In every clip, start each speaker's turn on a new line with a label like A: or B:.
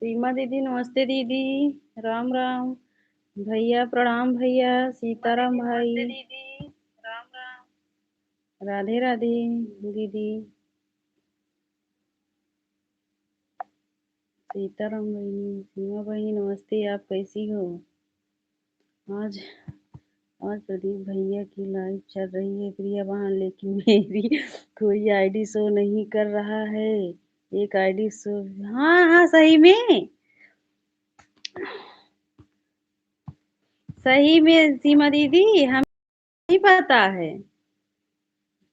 A: सीमा दीदी नमस्ते दीदी। राम राम। भैया प्रणाम भैया। सीताराम भाई। नमस्ते दीदी। राम राम। राधे राधे दीदी। सीताराम बहनी, सीमा बहनी नमस्ते। आप कैसी हो? आज आज प्रदीप भैया की लाइव चल रही है प्रिया बहन, लेकिन मेरी कोई आईडी शो नहीं कर रहा है। एक आईडी शो। हाँ हाँ, सही में। सही में सीमा दीदी, हमें नहीं पता है।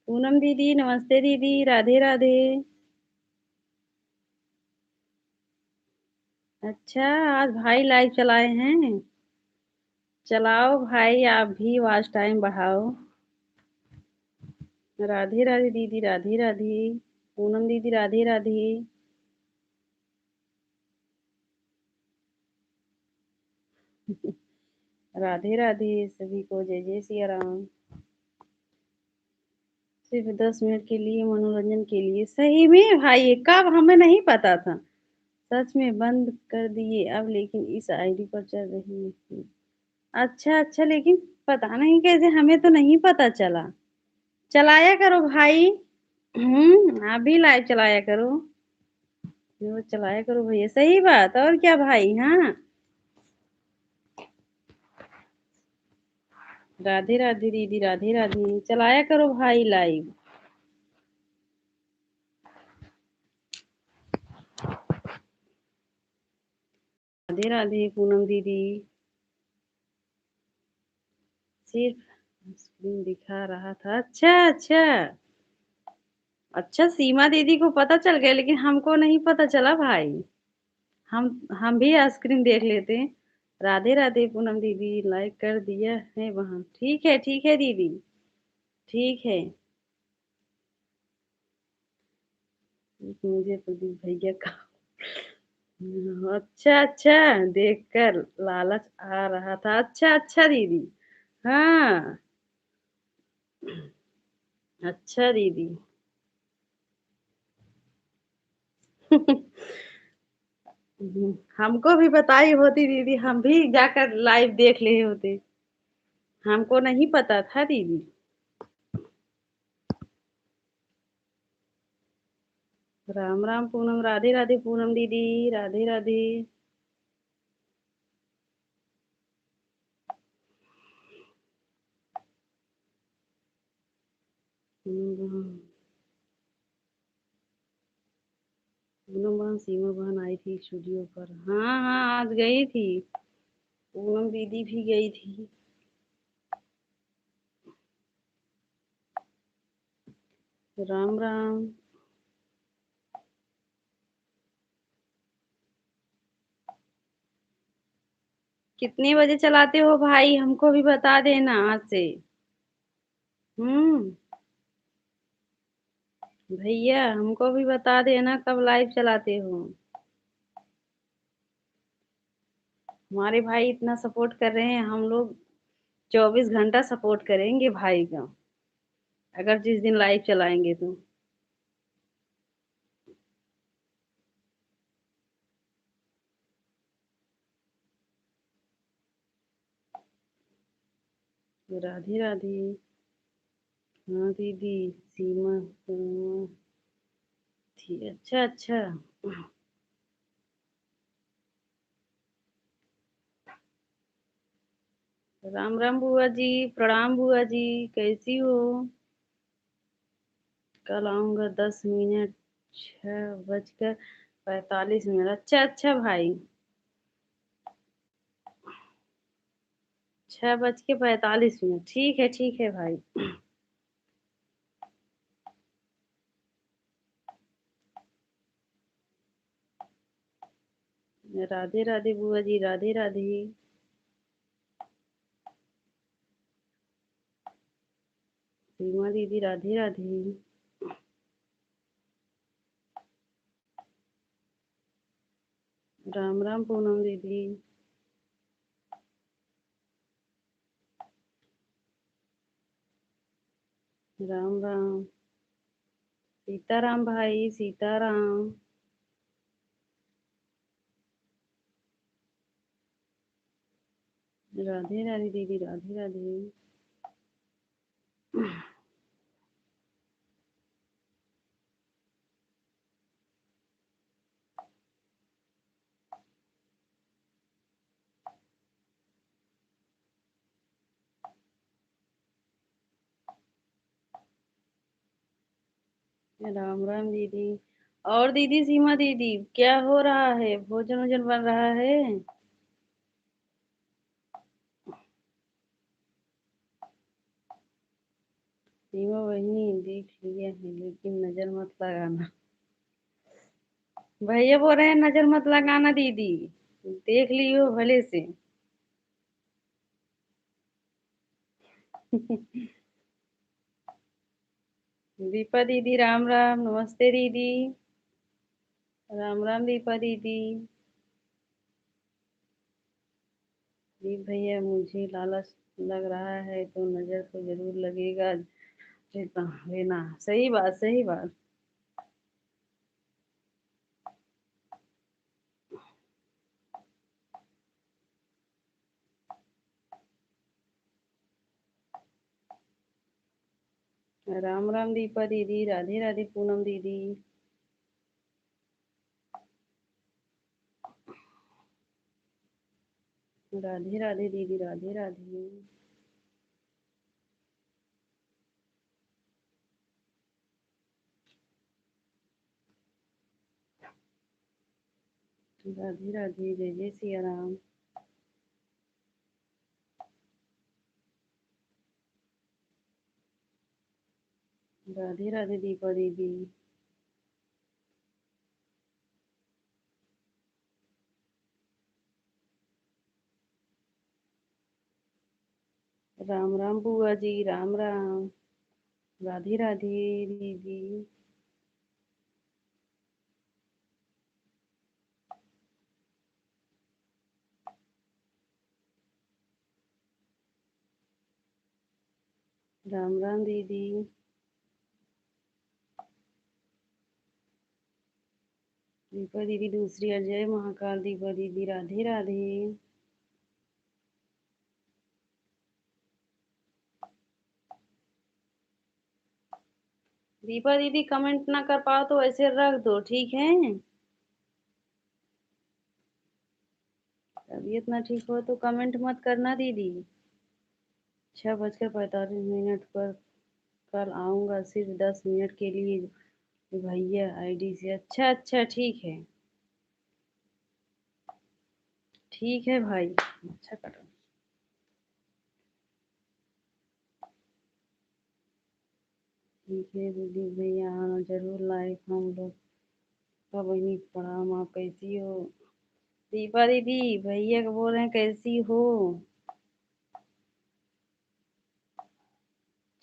A: पूनम दीदी नमस्ते दीदी। राधे राधे। अच्छा, आज भाई लाइव चलाए हैं। चलाओ भाई, आप भी वॉच टाइम बढ़ाओ। राधे राधे दीदी। राधे राधे। पूनम दीदी राधे राधे। राधे राधे सभी को। जय जय सिया राम। सिर्फ 10 मिनट के लिए, मनोरंजन के लिए। सही में भाई, कब हमें नहीं पता था। सच में बंद कर दिए अब, लेकिन इस आईडी पर चल रही है। अच्छा अच्छा, लेकिन पता नहीं कैसे, हमें तो नहीं पता चला। चलाया करो भाई। आप भी लाइव चलाया करो। वो चलाया करो भैया, सही बात। और क्या भाई। हाँ। राधे राधे दीदी। राधे राधे। चलाया करो भाई लाइव। राधे राधे पूनम दीदी। सिर्फ स्क्रीन दिखा रहा था। अच्छा अच्छा। अच्छा, सीमा दीदी को पता चल गया, लेकिन हमको नहीं पता चला भाई। हम भी स्क्रीन देख लेते। राधे राधे पूनम दीदी, लाइक कर दिया है वहां। ठीक है दीदी। ठीक है। मुझे प्रदीप भैया का। अच्छा अच्छा। देखकर लालच आ रहा था। अच्छा अच्छा दीदी। हाँ। अच्छा दीदी। हमको भी बताई होती दीदी, हम भी जाकर लाइव देख लिए होते। हमको नहीं पता था दीदी। राम राम पूनम। राधे राधे पूनम दीदी। राधे राधे। पूनम पूनम बहन, सीमा बहन आई थी स्टूडियो पर। हाँ हाँ, आज गई थी। पूनम दीदी भी गई थी। राम राम। कितने बजे चलाते हो भाई, हमको भी बता देना आज से। हम्म। भैया हमको भी बता देना कब लाइव चलाते हो। हमारे भाई इतना सपोर्ट कर रहे हैं, हम लोग 24 घंटा सपोर्ट करेंगे भाई का, अगर जिस दिन लाइव चलाएंगे तो। राधे राधे। हाँ दीदी। सीमा थी। अच्छा अच्छा। राम राम बुआ जी। प्रणाम बुआ जी। कैसी हो? कल आऊंगा 10 मिनट। 6:45। अच्छा अच्छा भाई। 6:45। ठीक है भाई। राधे राधे बुआ जी। राधे राधे। सीमा दीदी राधे राधे। राम राम पूनम दीदी। राम राम। सीताराम भाई। सीताराम। राधे राधे दीदी, राधे राधे। राम राम दीदी। और दीदी सीमा दीदी, क्या हो रहा है? भोजन वोजन बन रहा है? सीमा बहिनी देख लिया है, लेकिन नजर मत लगाना। भैया बोल रहे हैं नजर मत लगाना दीदी, देख लियो भले से। दीपा दीदी राम राम, नमस्ते दीदी। राम राम दीपा दीदी। दीप भैया, मुझे लालच लग रहा है तो नजर तो जरूर लगेगा। लेता लेना, सही बात सही बात। राम राम दीपा दीदी, राधे राधे पूनम दीदी। राधे राधे दीदी, राधे राधे। राधे राधे, जय जय सिया राम। राधे राधे दीपा दीदी। राम राम बुआ जी, राम राम। राधे राधे दीदी। राम राम दीदी। दीपा दीदी दूसरी अजय महाकाल, दीपा दीदी राधे राधे। दीपा दीदी कमेंट ना कर पाओ तो ऐसे रख दो, ठीक है? तबीयत ना ठीक हो तो कमेंट मत करना दीदी। 6:45 पर कल आऊंगा, सिर्फ 10 मिनट के लिए भैया आईडी से। अच्छा अच्छा, ठीक है। ठीक है भाई, अच्छा करो। ठीक है दीदी भैया, आना जरूर लाइव हम लोग का। बहनी प्रणाम, आप कैसी हो? दीपा दीदी भैया को बोल रहे हैं कैसी हो?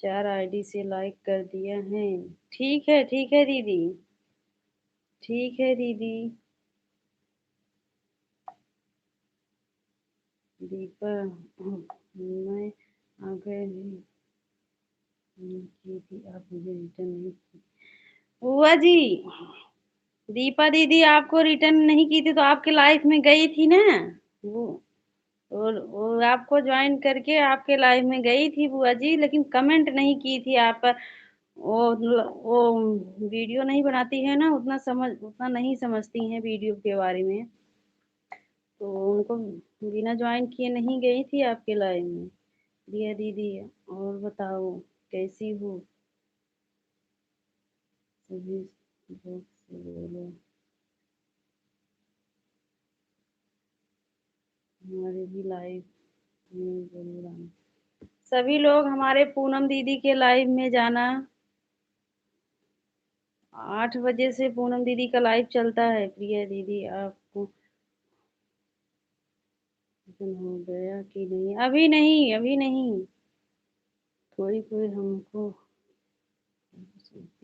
A: 4 आईडी से लाइक कर दिया है। ठीक है दीदी। ठीक है दीदी। दीपा, मैं आ गए की थी, आप मुझे रिटर्न नहीं की। बुआ जी, दीपा दीदी आपको रिटर्न नहीं की थी तो आपके लाइफ में गई थी ना वो। और वो आपको ज्वाइन करके आपके लाइफ में गई थी बुआ जी, लेकिन कमेंट नहीं की थी आप। वो वीडियो नहीं बनाती है ना, उतना नहीं समझती हैं वीडियो के बारे में। तो उनको बिना ज्वाइन किए नहीं गई थी आपके लाइफ में। दिया दीदी, और बताओ कैसी हो? सभी लोग से बोलो हमारे भी लाइव में जरूर आना। सभी लोग हमारे पूनम दीदी के लाइव में जाना। 8 बजे से पूनम दीदी का लाइव चलता है। प्रिया दीदी, आपको पसंद हो गया कि नहीं? अभी नहीं, अभी नहीं। कोई कोई हमको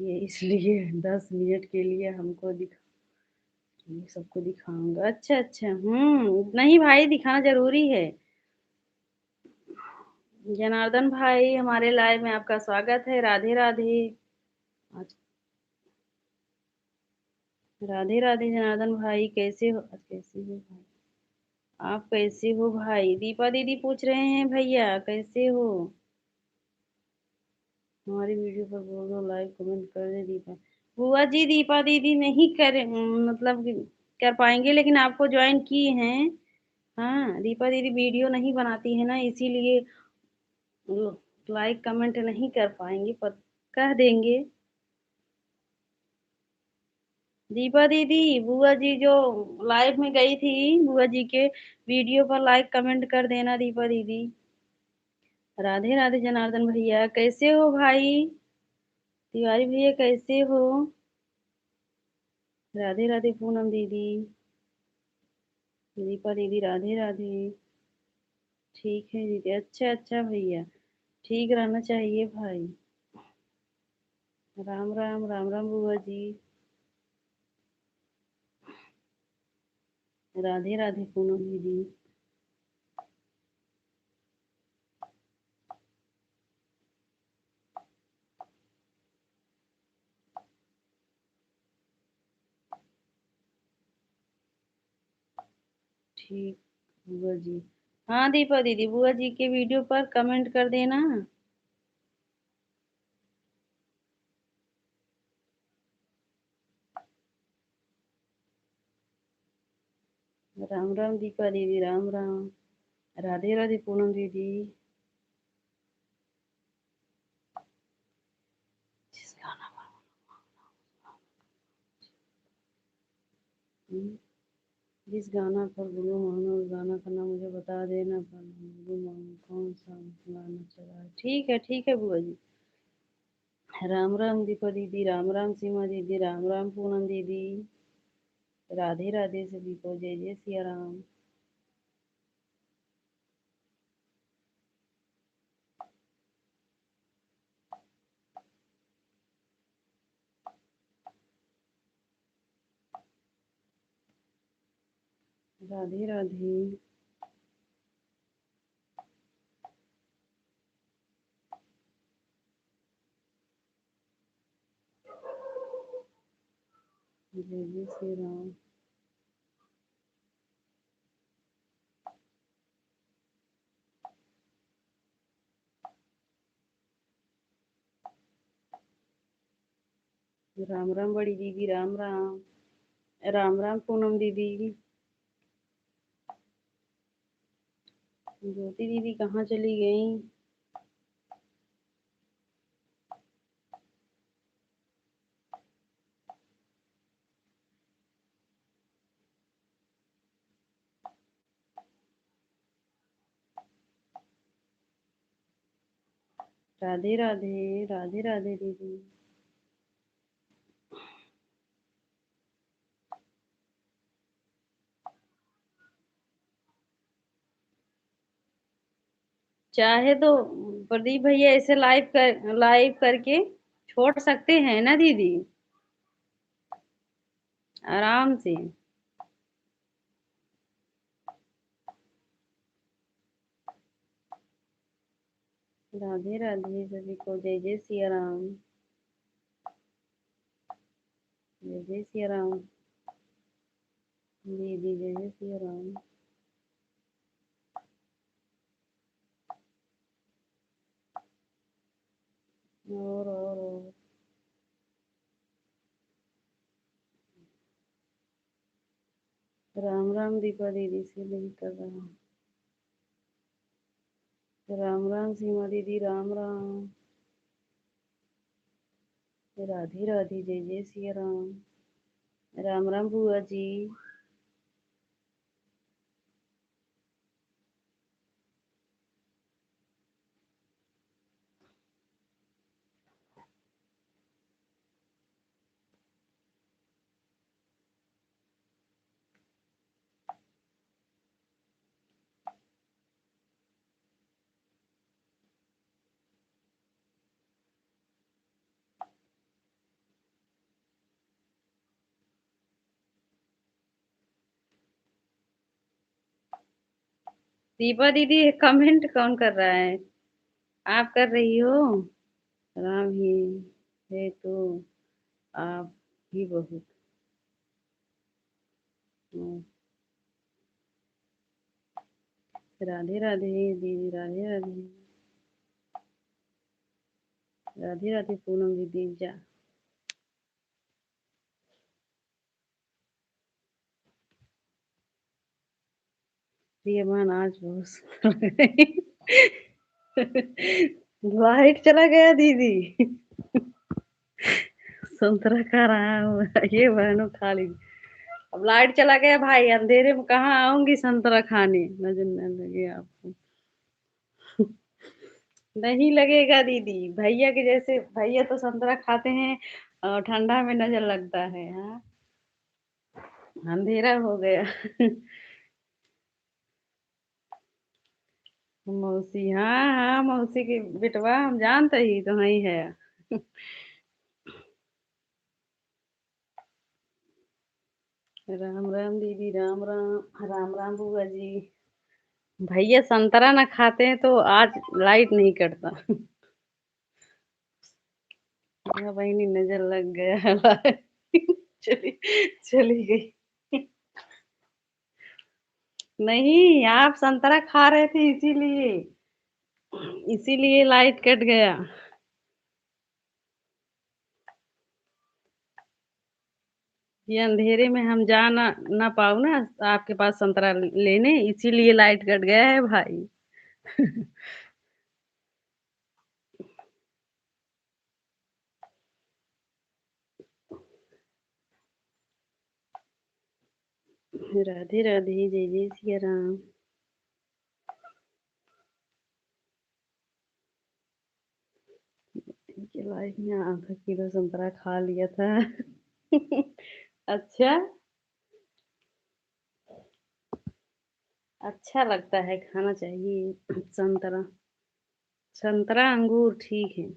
A: ये इसलिए 10 मिनट के लिए हमको सबको दिखाऊंगा। अच्छा अच्छा, नहीं भाई, दिखाना जरूरी है। जनार्दन भाई, हमारे लाइव में आपका स्वागत है। राधे राधे। आज राधे राधे जनार्दन भाई, कैसे हो? आज कैसे हो भाई? आप कैसे हो भाई? दीपा दीदी पूछ रहे हैं भैया कैसे हो? हमारी वीडियो पर बोल दो, लाइक कमेंट कर दे दीपा। बुआ जी दीपा दीदी नहीं कर मतलब कि कर पाएंगे, लेकिन आपको ज्वाइन की हैं। हाँ, दीपा दीदी वीडियो नहीं बनाती है ना, इसीलिए लाइक कमेंट नहीं कर पाएंगे, पर कह देंगे। दीपा दीदी, बुआ जी जो लाइव में गई थी, बुआ जी के वीडियो पर लाइक कमेंट कर देना दीपा दीदी। राधे राधे जनार्दन भैया, कैसे हो भाई? तिवारी भैया कैसे हो? राधे राधे पूनम दीदी। दीपा दीदी राधे राधे। ठीक है दीदी, अच्छा अच्छा भैया, ठीक रहना चाहिए भाई। राम राम राम राम बुआ जी। राधे राधे पूनम दीदी। ठीक बुआ जी। हाँ दीपा दीदी, बुआ जी के वीडियो पर कमेंट कर देना। राम राम दीपा दीदी, राम राम। राधे राधे पूनम दीदी। जिस गाना पर जिस गाना पर गुरु मानो, उस गाना का नाम मुझे बता देना, पर गुरु मानो कौन सा गाना चला है। ठीक है बुआ जी। राम राम दीपा दीदी, राम राम सीमा दीदी, राम राम पूनम दीदी। राधे राधे सभी को, जय जय सिया राम। राधे राधे। जय जय श्री राम। राम राम बड़ी दीदी, राम राम। राम राम पूनम दीदी। ज्योति दीदी कहाँ चली गई? राधे राधे, राधे राधे दीदी। चाहे तो प्रदीप भैया ऐसे लाइव करके छोड़ सकते हैं ना दीदी, आराम से। राधे राधे सभी को, जय जय सिया राम। जय जय सिया राम। दीदी जय जय सिया राम। और राम राम दीपा दीदी से नहीं कर रहा हूँ। राम राम सीमा दीदी, राम राम। राधे राधे, जय जय सिया राम। राम राम बुआ जी। दीपा दीदी कमेंट कौन कर रहा है? आप कर रही हो? राम ही है तो आप ही बहुत हो। राधे राधे दीदी, राधे राधे। राधे राधे पूनम दीदी जा। प्रियमान आज बहुत सुंदर लग रही। लाइट चला गया दीदी। संतरा खा रहा हूँ। ये बहनों खा ली। अब लाइट चला गया भाई, अंधेरे में कहाँ आऊंगी संतरा खाने, नजर न लगे आपको। नहीं लगेगा दीदी, भैया के जैसे, भैया तो संतरा खाते हैं और ठंडा में नजर लगता है। हाँ, अंधेरा हो गया। मौसी, हाँ हाँ, मौसी की बिटवा हम जानते ही तो नहीं है। राम राम दीदी, राम राम, राम राम बुआ जी। भैया संतरा ना खाते हैं तो आज लाइट नहीं कटता। हाँ बहनी, नजर लग गया। चली चली गई। नहीं, आप संतरा खा रहे थे इसीलिए, इसीलिए लाइट कट गया। ये अंधेरे में हम जा ना पाऊ ना आपके पास संतरा लेने, इसीलिए लाइट कट गया है भाई। राधे राधे, जय जय सिया राम। इनकी लाइफ में आधा किलो संतरा खा लिया था। अच्छा, अच्छा लगता है, खाना चाहिए संतरा। संतरा अंगूर ठीक है।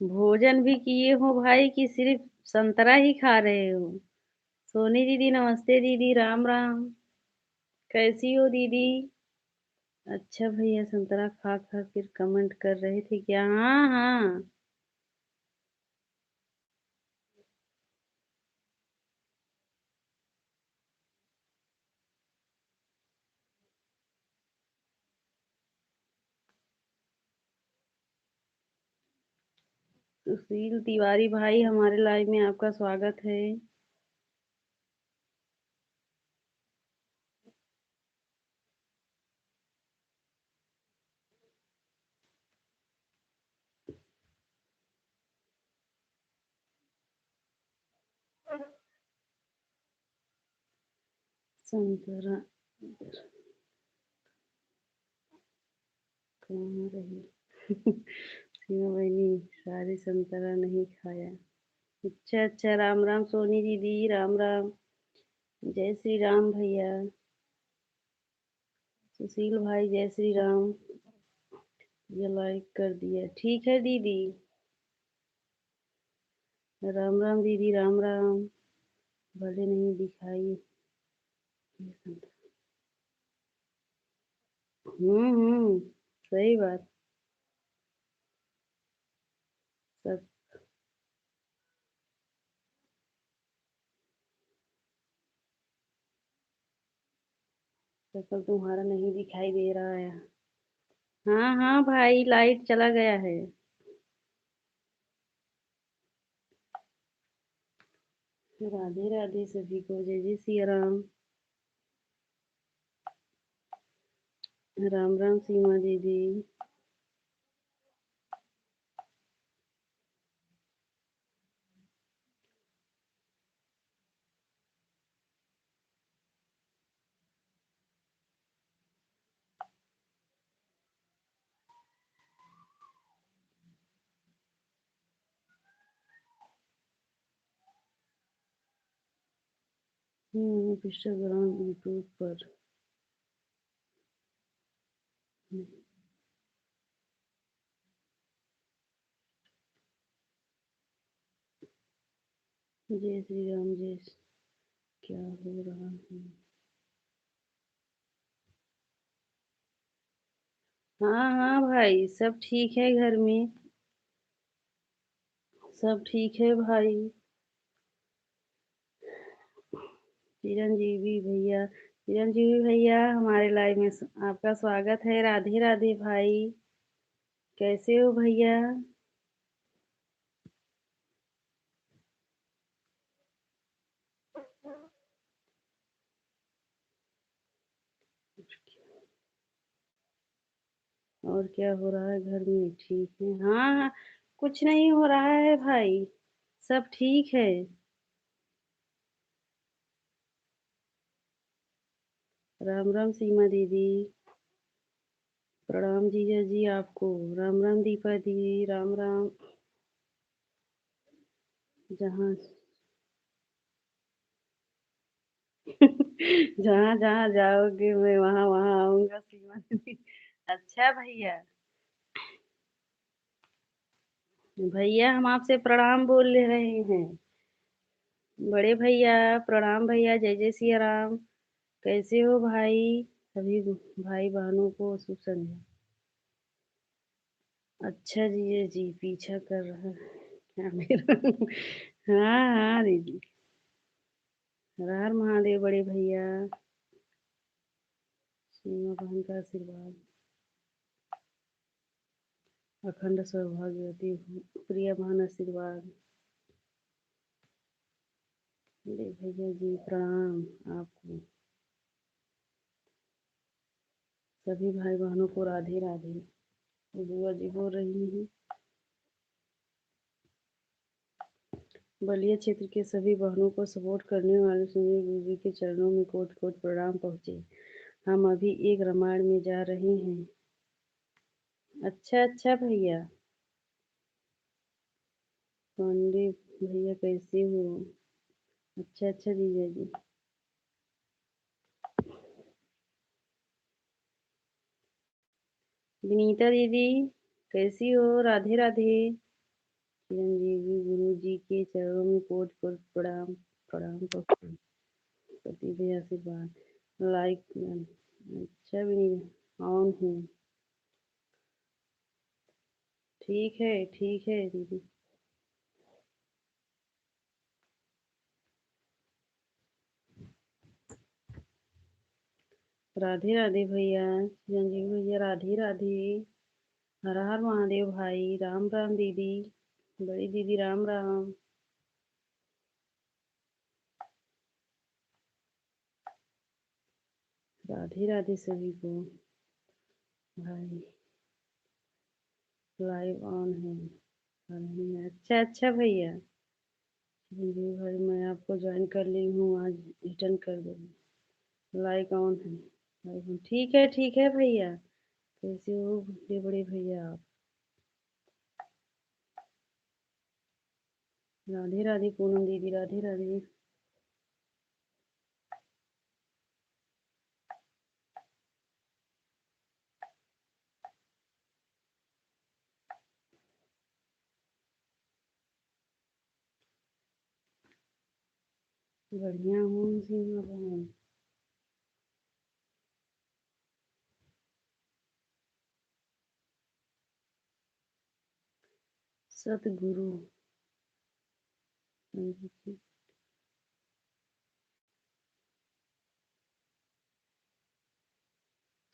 A: भोजन भी किए हो भाई कि सिर्फ संतरा ही खा रहे हो? सोनी दीदी नमस्ते दीदी, राम राम। कैसी हो दीदी? अच्छा भैया, संतरा खा खा फिर कमेंट कर रहे थे क्या? हाँ हाँ। सुशील तिवारी भाई, हमारे लाइव में आपका स्वागत है। संतरा कहाँ रही? सीमा बहनी, सारी संतरा नहीं खाया। अच्छा अच्छा, राम राम सोनी दीदी, राम राम। जय श्री राम भैया। सुशील भाई, जय श्री राम। ये लाइक कर दिया, ठीक है दीदी। राम राम दीदी, राम राम। भले नहीं दिखाई ये संतरा। सही बात। सब शक्ल तुम्हारा नहीं दिखाई दे रहा है। हाँ हाँ भाई, लाइट चला गया है। राधे राधे सभी को, जय जय सिया राम। राम राम सीमा दीदी। इंस्टाग्राम यूट्यूब पर। जय श्री राम, क्या हो रहा है? हाँ हाँ भाई, सब ठीक है घर में। सब ठीक है भाई। चिरंजीवी भैया हमारे लाइव में आपका स्वागत है। राधे राधे भाई। कैसे हो भैया? और क्या हो रहा है घर में? ठीक है। हाँ हाँ, कुछ नहीं हो रहा है भाई। सब ठीक है। राम राम सीमा दीदी। प्रणाम जीजा जी आपको। राम राम दीपा दीदी। राम राम। जहाँ जहाँ जहाँ जाओगे मैं वहाँ वहाँ आऊंगा सीमा दीदी। अच्छा भैया। भैया हम आपसे प्रणाम बोल ले रहे हैं। बड़े भैया प्रणाम भैया। जय जय सिया राम। कैसे हो भाई? सभी भाई बहनों को शुभ संध्या। अच्छा जी, ये जी पीछा कर रहा है क्या मेरा? हाँ हाँ दीदी। हर हर महादेव बड़े भैया। सीमा बहन का आशीर्वाद अखंड सौभाग्यवती हो। प्रिया बहन आशीर्वाद। बड़े भैया जी प्रणाम आपको। सभी भाई बहनों को राधे राधे। बुआ जी बोल रही हैं। बलिया क्षेत्र के सभी बहनों को सपोर्ट करने वाले सुनील गुरु जी के चरणों में कोट कोट प्रणाम पहुँचे। हम अभी एक रामायण में जा रहे हैं। अच्छा अच्छा भैया। पांडे भैया कैसे हो? अच्छा अच्छा जीजा जी। विनीता दीदी कैसी हो? राधे राधे। चिरंजीवी गुरु जी के चरणों में कोट कोट प्रणाम प्रणाम पहुँचे। पति भी आशीर्वाद लाइक। अच्छा भी नहीं ऑन हूँ। ठीक है दीदी। राधे राधे भैया। चिरंजीवी भैया राधे राधे। हर हर महादेव भाई। राम राम दीदी। बड़ी दीदी राम राम। राधे राधे सभी को। भाई लाइव ऑन है। नहीं है। अच्छा अच्छा भैया। चिरंजीवी भाई मैं आपको ज्वाइन कर ली हूँ आज। रिटर्न कर दूँगी। लाइक ऑन है। Like on. ठीक है भैया। कैसे हो बड़े बड़े भैया आप? राधे राधे पूनम दीदी। राधे राधे। बढ़िया हूँ सीमा बहन। सतगुरु।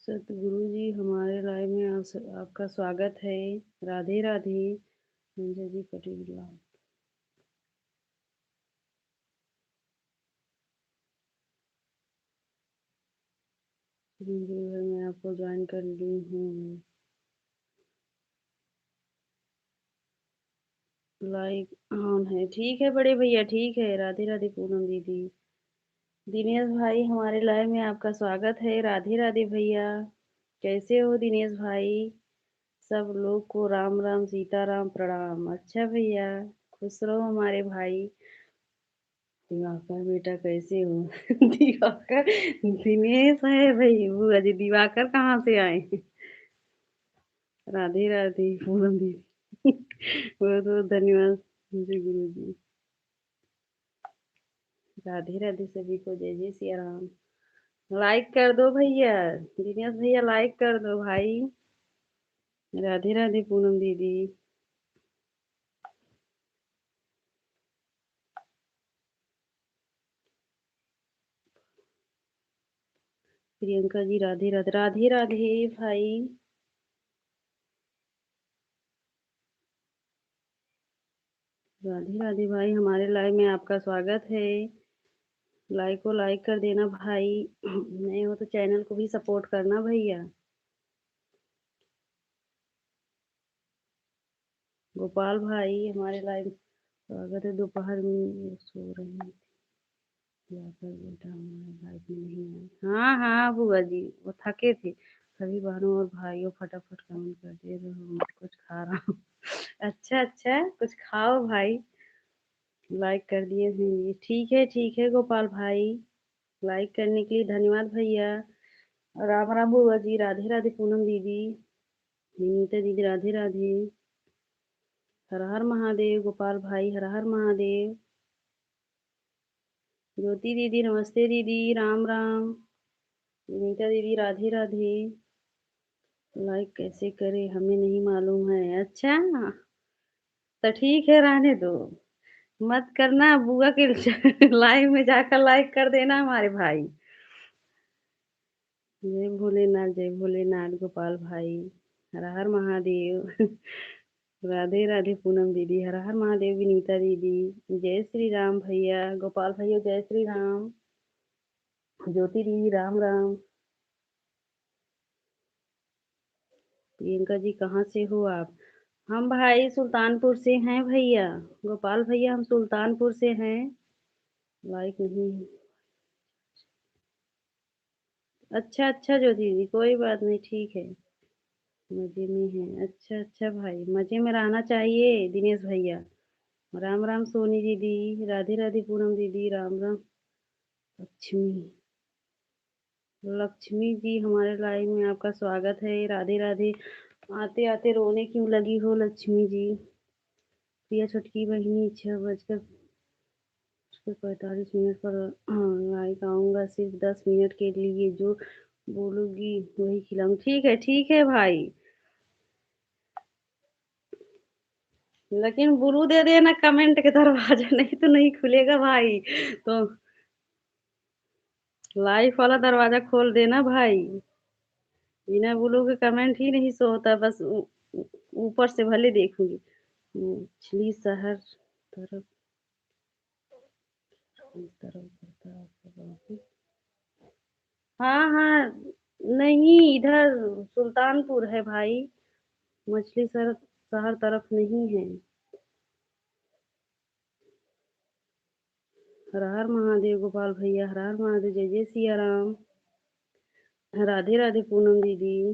A: सतगुरु जी हमारे लाइव में आपका स्वागत है। राधे राधे। संजय जी पटेल। मैं आपको ज्वाइन कर ली हूँ। लाइक ऑन है। ठीक है बड़े भैया। ठीक है। राधे राधे पूनम दीदी। दिनेश भाई हमारे लाइव में आपका स्वागत है। राधे राधे भैया। कैसे हो दिनेश भाई? सब लोग को राम राम सीताराम प्रणाम। अच्छा भैया। खुश रहो हमारे भाई। दिवाकर बेटा कैसे हो? दिवाकर दिनेश है भाई। वो अजय दिवाकर कहाँ से आए? राधे राधे पूनम दीदी। बहुत बहुत धन्यवाद जी गुरु जी। राधे राधे सभी को। जय जय सिया राम। लाइक कर दो भैया। दिनेश भैया लाइक कर दो भाई। राधे राधे पूनम दीदी। प्रियंका जी राधे राधे राधे राधे भाई। राधे राधे भाई, हमारे लाइव में आपका स्वागत है। लाइक को लाइक कर देना भाई। नए हो तो चैनल को भी सपोर्ट करना भैया। गोपाल भाई हमारे लाइव स्वागत है। दोपहर में ये सो रहे हैं, जाकर बेटा हमारे लाइव में नहीं आए। हाँ हाँ बुआ जी, वो थके थे। सभी बहनों और भाइयों फटाफट कमेंट कर दिए तो हम कुछ खा रहा हूँ। अच्छा अच्छा, कुछ खाओ भाई। लाइक कर दिए हैं ये, ठीक है गोपाल भाई। लाइक करने के लिए धन्यवाद भैया। राम राम बुआ जी, राधे राधे पूनम दीदी, विनीता दीदी राधे राधे। हर हर महादेव गोपाल भाई, हर हर महादेव। ज्योति दीदी नमस्ते दीदी, राम राम। विनीता दीदी राधे राधे। लाइक कैसे करें हमें नहीं मालूम है। अच्छा तो ठीक है, रहने दो, मत करना बुआ के लाइव में जाकर लाइक कर देना हमारे भाई। जय भोलेनाथ गोपाल भाई, हर हर महादेव। राधे राधे पूनम दीदी, हर हर महादेव विनीता दीदी। जय श्री राम भैया, गोपाल भैया जय श्री राम। ज्योति दीदी राम राम। प्रियंका जी कहाँ से हो आप? हम भाई सुल्तानपुर से हैं भैया। गोपाल भैया हम सुल्तानपुर से हैं। लाइक नहीं है। अच्छा अच्छा ज्योति दीदी, कोई बात नहीं, ठीक है। मजे में है, अच्छा अच्छा भाई, मजे में रहना चाहिए दिनेश भैया। राम राम सोनी दीदी, राधे राधे पूनम दीदी, राम राम। लक्ष्मी, लक्ष्मी जी हमारे लाइव में आपका स्वागत है, राधे राधे। आते आते रोने क्यों लगी हो लक्ष्मी जी? प्रिया छोटकी बहिनी, 6:45 पर लाइक आऊंगा, सिर्फ 10 मिनट के लिए, जो बोलूंगी वही खिलाऊंगी। ठीक है भाई, लेकिन ब्लू दे देना कमेंट के दरवाजा, नहीं तो नहीं खुलेगा भाई। तो लाइव वाला दरवाजा खोल देना भाई। बिना ब्लू के कमेंट ही नहीं शो होता, बस ऊपर से भले देखूंगी। मछली शहर तरफ, इस तरफ पड़ता है आपका ऑफिस? हाँ हाँ, नहीं इधर सुल्तानपुर है भाई, मछली शहर शहर तरफ नहीं है। हर हर महादेव गोपाल भैया, हर हर महादेव, जय जय सिया राम। राधे राधे पूनम दीदी,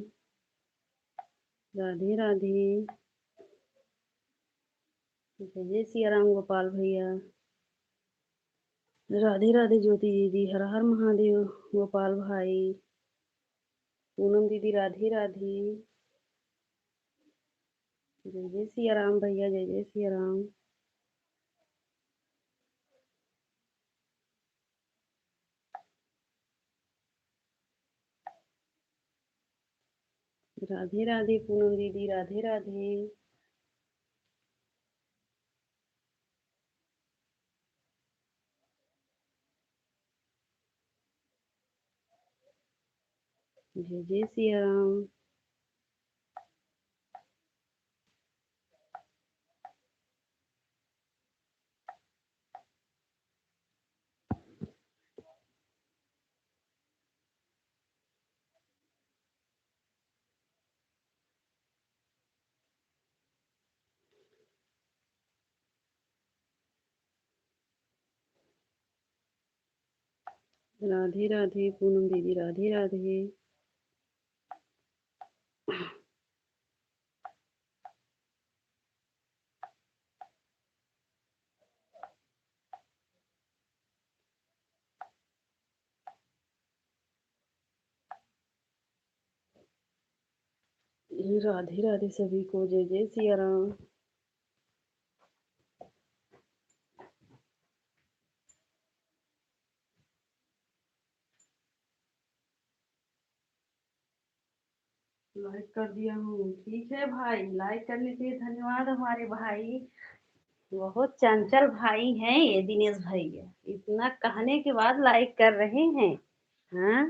A: राधे राधे, जय जय सिया राम गोपाल भैया। राधे राधे ज्योति दीदी, हर हर महादेव गोपाल भाई। पूनम दीदी राधे राधे, जय जय सिया राम भैया, जय जय सिया राम। राधे राधे पूनम दीदी, राधे राधे। जय जय सिया राम। राधे राधे पूनम दीदी, राधे राधे। राधे राधे सभी को, जय जय सिया राम। लाइक कर दिया हूँ, ठीक है भाई, लाइक करने के लिए धन्यवाद हमारे भाई। बहुत चंचल भाई हैं ये दिनेश भैया, इतना कहने के बाद लाइक कर रहे हैं। हाँ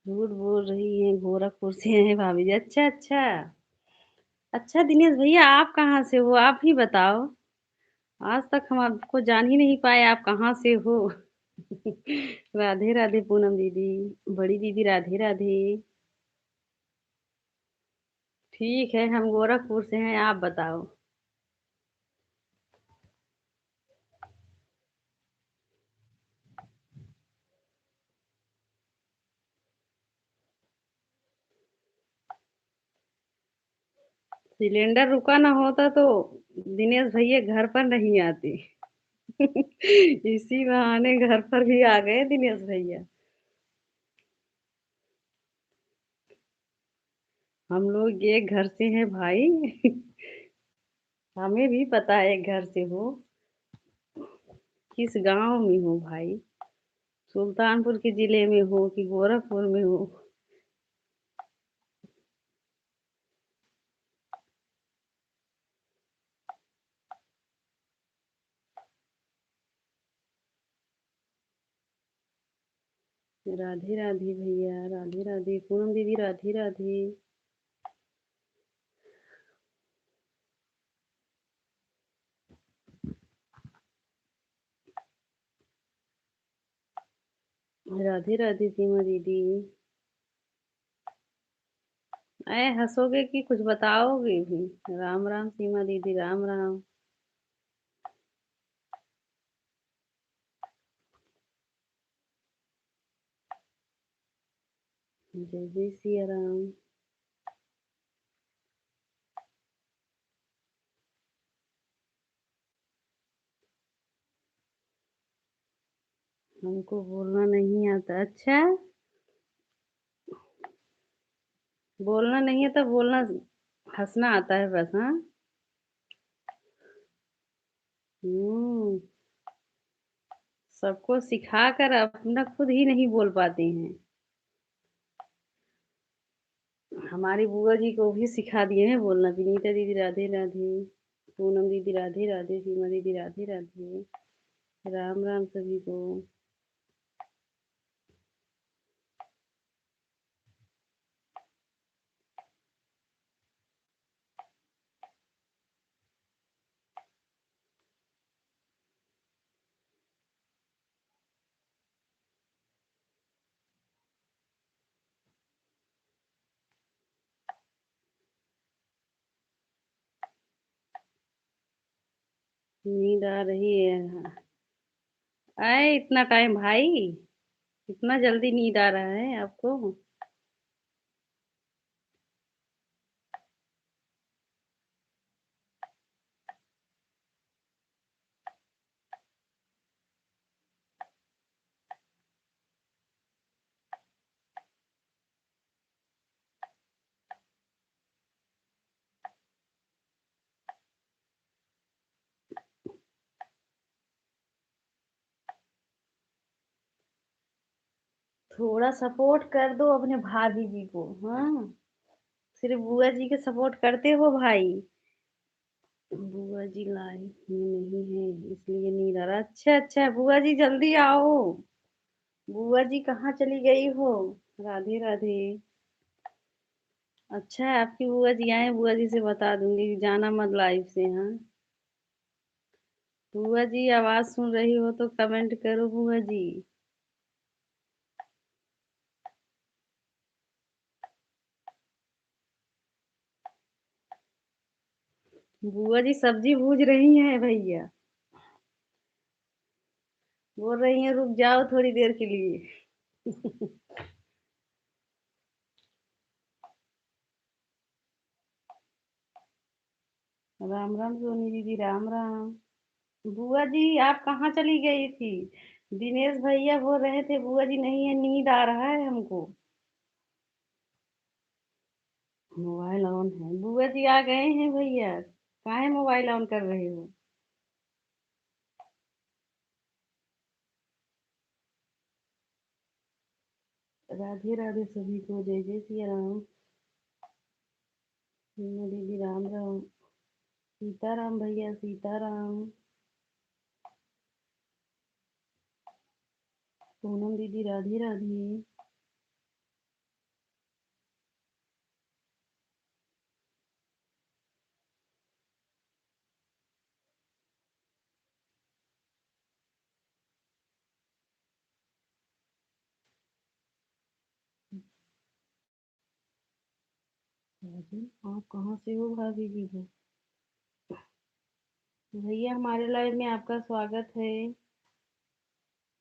A: झूठ बोल रही हैं, गोरखपुर से हैं भाभी जी। अच्छा, अच्छा। अच्छा दिनेश भैया आप कहाँ से हो? आप ही बताओ। आज तक हम आपको जान ही नहीं पाए, आप कहाँ से हो? राधे राधे पूनम दीदी। बड़ी दीदी राधे राधे। ठीक है, हम गोरखपुर से हैं, आप बताओ। सिलेंडर रुका ना होता तो दिनेश भैया घर पर नहीं आते। इसी बहाने घर पर भी आ गए दिनेश भैया। हम लोग एक घर से हैं भाई। हमें भी पता है एक घर से हो। किस गांव में हो भाई? सुल्तानपुर के जिले में हो कि गोरखपुर में हो? राधे राधे भैया, राधे राधे पूनम दीदी, राधे राधे। राधे राधे सीमा दीदी। अरे हंसोगे कि कुछ बताओगे भी? राम राम सीमा दीदी, राम राम। जय जय सिया राम। हमको बोलना नहीं आता। अच्छा, बोलना नहीं आता, बोलना हंसना आता है बस। हाँ। हम्म। सबको सिखा कर अपना खुद ही नहीं बोल पाते हैं। हमारी बुआ जी को भी सिखा दिए हैं बोलना। विनीता दीदी राधे राधे। पूनम दीदी राधे राधे। सीमा दीदी राधे राधे। राम राम सभी को। नींद आ रही है? आए इतना टाइम भाई? इतना जल्दी नींद आ रहा है आपको? थोड़ा सपोर्ट कर दो अपने भाभी जी को। हाँ। सिर्फ बुआ जी के सपोर्ट करते हो भाई? बुआ जी लाइफ में नहीं है इसलिए नींद आ रहा। अच्छा अच्छा, बुआ जी जल्दी आओ। बुआ जी कहाँ चली गई हो? राधे राधे। अच्छा है आपकी बुआ जी आए, बुआ जी से बता दूंगी कि जाना मत लाइव से। हाँ। बुआ जी आवाज सुन रही हो तो कमेंट करो बुआ जी। बुआ जी सब्जी भूज रही हैं भैया। बोल रही हैं रुक जाओ थोड़ी देर के लिए। राम राम सोनी दीदी, राम राम। बुआ जी आप कहाँ चली गई थी? दिनेश भैया बोल रहे थे बुआ जी नहीं है, नींद आ रहा है हमको। मोबाइल ऑन है? बुआ जी आ गए हैं भैया। काहे मोबाइल ऑन कर रहे हो? राधे राधे सभी को, जय जय सिया राम। मीना दीदी राम राम। सीताराम भैया, सीताराम। पूनम दीदी राधे राधे। राजन, आप कहाँ से हो भाभी जी हो? भैया हमारे लाइव में आपका स्वागत है।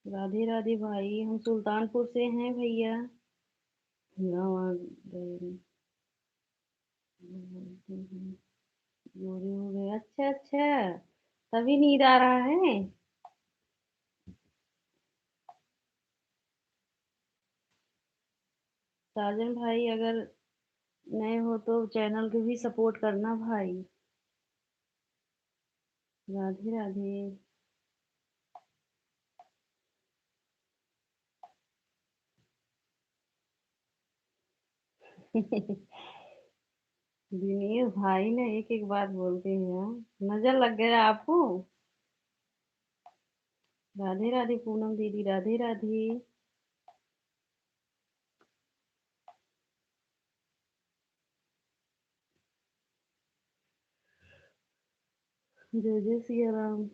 A: राधे राधे भाई, हम सुल्तानपुर से हैं भैया। गाँव आ गए। बोलते हैं, गोरे हो गए। अच्छा अच्छा, तभी नींद आ रहा है। साजन भाई, अगर नए हो तो चैनल को भी सपोर्ट करना भाई। राधे राधे। दिनेश भाई ने एक एक बात बोलते हैं, हाँ? नजर लग गया आपको? राधे राधे पूनम दीदी, राधे राधे। जय जय सिया राम।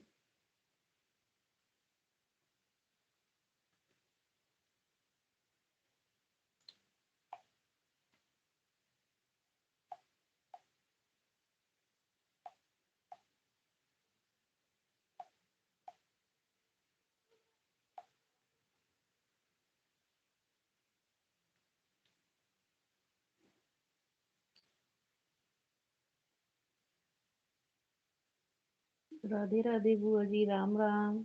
A: राधे राधे बुआ जी, राम राम।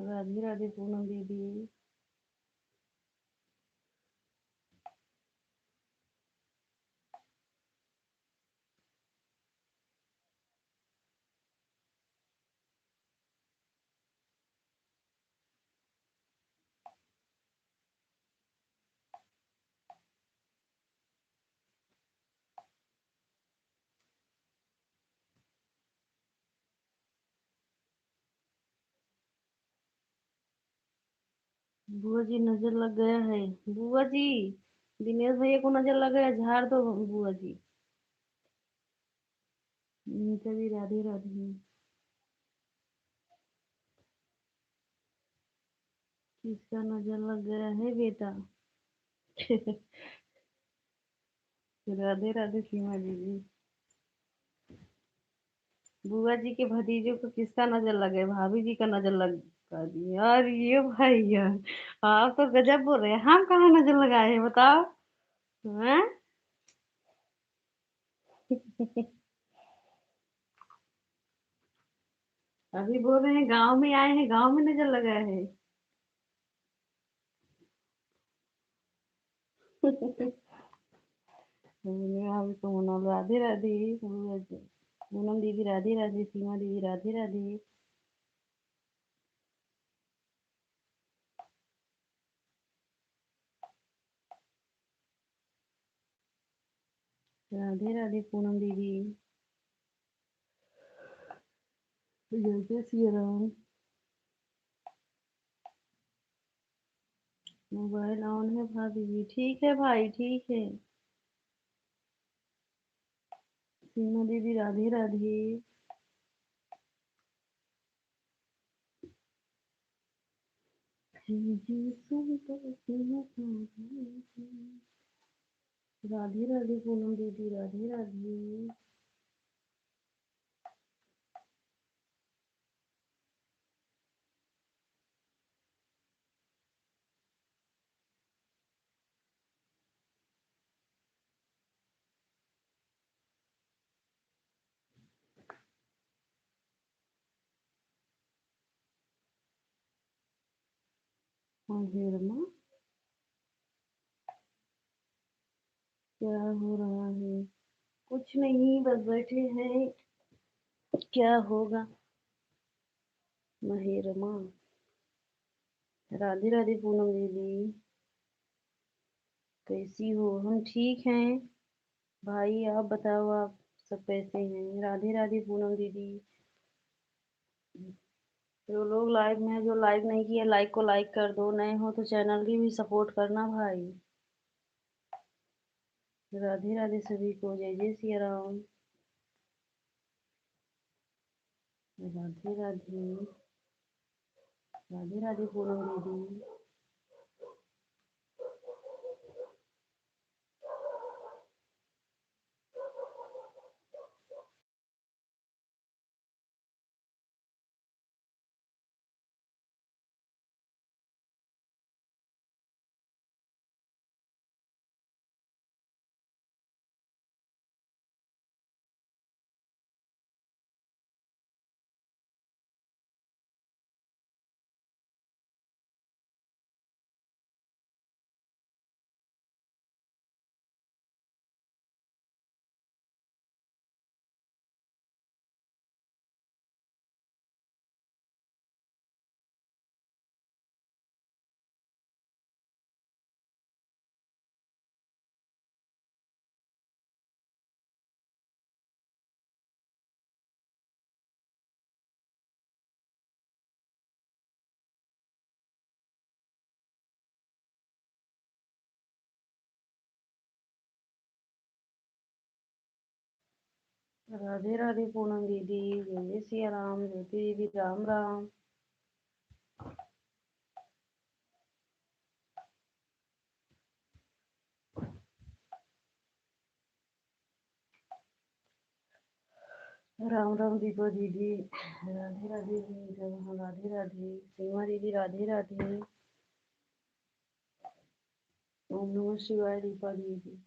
A: राधे राधे पूनम दीदी। बुआ जी नजर लग गया है। बुआ जी, दिनेश भैया को नजर लग गया, झाड़ दो बुआ जी। नीचे भी राधे राधे। किसका नजर लग गया है बेटा? राधे राधे सीमा दीदी। बुआ जी के भतीजों को किसका नजर लगे? भाभी जी का नजर लग कर दिए। और ये भैया, आप तो गजब बोल रहे हैं। हम कहाँ नजर लगाए हैं बताओ? हैं? अभी बोल रहे हैं गांव में आए हैं, गांव में नजर लगाए हैं। अभी तो मोनल राधे राधे। बुआ जी, पूनम दीदी राधे राधे, सीमा दीदी राधे राधे। राधे राधे पूनम दीदी। जय जय श्री राम। मोबाइल ऑन है भाभी जी। ठीक है भाई, ठीक है। सीमा दीदी राधे राधे। राधे राधे पूनम दीदी, राधे राधे। हाँ हेरमा, क्या हो रहा है? कुछ नहीं, बस बैठे हैं। क्या होगा? महेरमा। राधे राधे पूनम दीदी। कैसी हो? हम ठीक हैं। भाई आप बताओ, आप सब कैसे हैं? राधे राधे पूनम दीदी। जो लोग लाइव में हैं, जो लाइक नहीं किया, लाइक को लाइक कर दो। नए हो तो चैनल की भी सपोर्ट करना भाई। राधे राधे सभी को, जय जय सिया राम। राधे राधे। राधे राधे पूनम दीदी। राधे राधे पूनम दीदी, जय जय सिया राम, ज्योति दीदी राम राम। राम राम दीपा दीदी, राधे राधे राधे राधे सीमा दीदी, राधे राधे। ओम नमः शिवाय दीपा दीदी।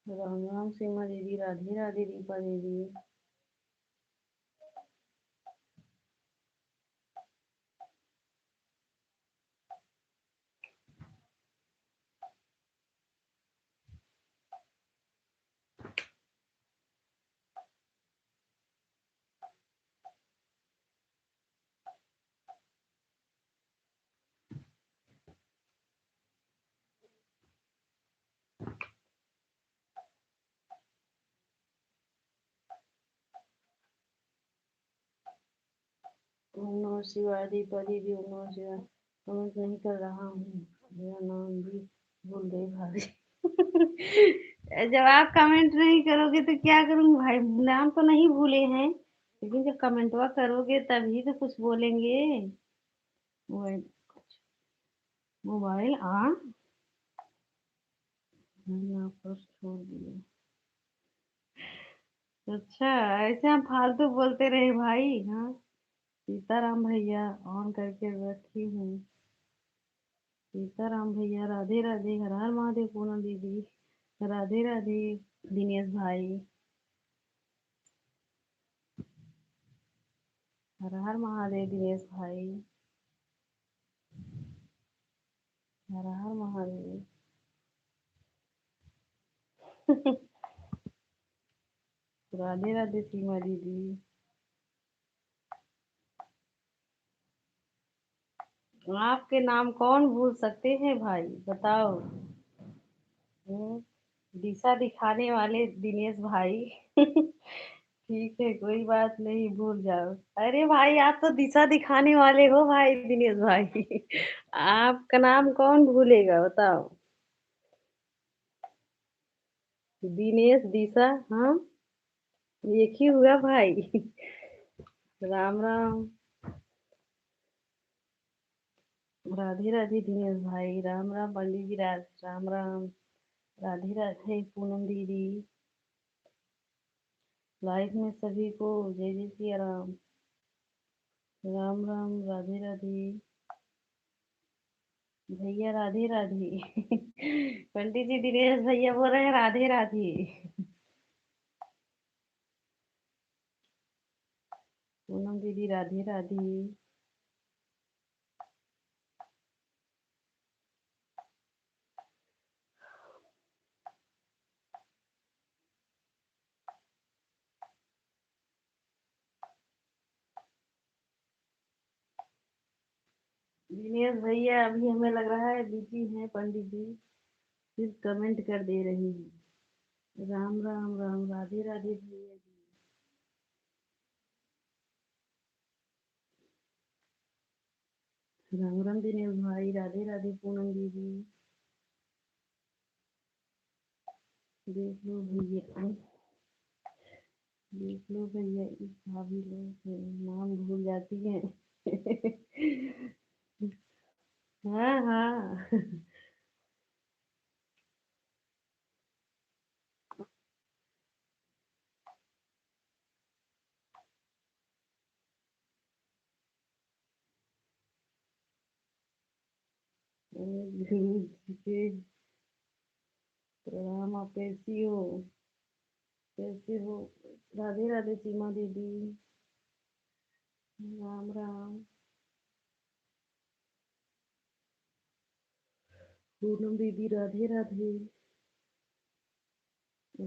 A: राम राम सीमा दीदी, राधे राधे दीपा दीदी। ओम नमः शिवाय दीपा दीदी, ओम नमः शिवाय। कमेंट नहीं कर रहा हूँ, मेरा नाम भी भूल गई भाभी। जब आप कमेंट नहीं करोगे तो क्या करूँ भाई, नाम तो नहीं भूले हैं, लेकिन जब कमेंटवा करोगे तभी तो कुछ बोलेंगे। मोबाइल, मोबाइल ऑन, मैंने आपको छोड़ दिया। अच्छा, ऐसे हम फालतू बोलते रहे भाई। हाँ, सीताराम भैया ऑन करके रखी हूँ। सीताराम भैया, राधे राधे, हर हर महादेव पूनम दीदी, राधे राधे दिनेश भाई, हर हर महादेव दिनेश भाई, हर हर महादेव। राधे राधे सीमा दीदी। आपके नाम कौन भूल सकते हैं भाई, बताओ। हम्म, दिशा दिखाने वाले दिनेश भाई। ठीक है, कोई बात नहीं, भूल जाओ। अरे भाई, आप तो दिशा दिखाने वाले हो भाई दिनेश भाई। आपका नाम कौन भूलेगा, बताओ। दिनेश दिशा, हाँ, एक ही हुआ भाई। राम राम, राधे राधे दिनेश भाई, राम राम पंडित जी, राम राम, राधे राधे पूनम दीदी। लाइफ में सभी को जय जय सिया राम, राम राम, राधे राधे भैया, राधे राधे। पंडित जी दिनेश भैया बोल रहे हैं राधे राधे। पूनम दीदी, राधे राधे। दिनेश भैया अभी हमें लग रहा है बिजी हैं पंडित जी, सिर्फ कमेंट कर दे रही हैं। राम राम, राम राधे राधे भैया जी। राम राम दिनेश भाई, राधे राधे पूनम दीदी। देख लो भैया, देख लो भैया, इस भाभी लोग नाम भूल जाती हैं। हाँ हाँ। गुरु जी के प्रणाम, आप कैसी हो, कैसे हो। राधे राधे सीमा दीदी, राम राम, पूनम दीदी, राधे राधे।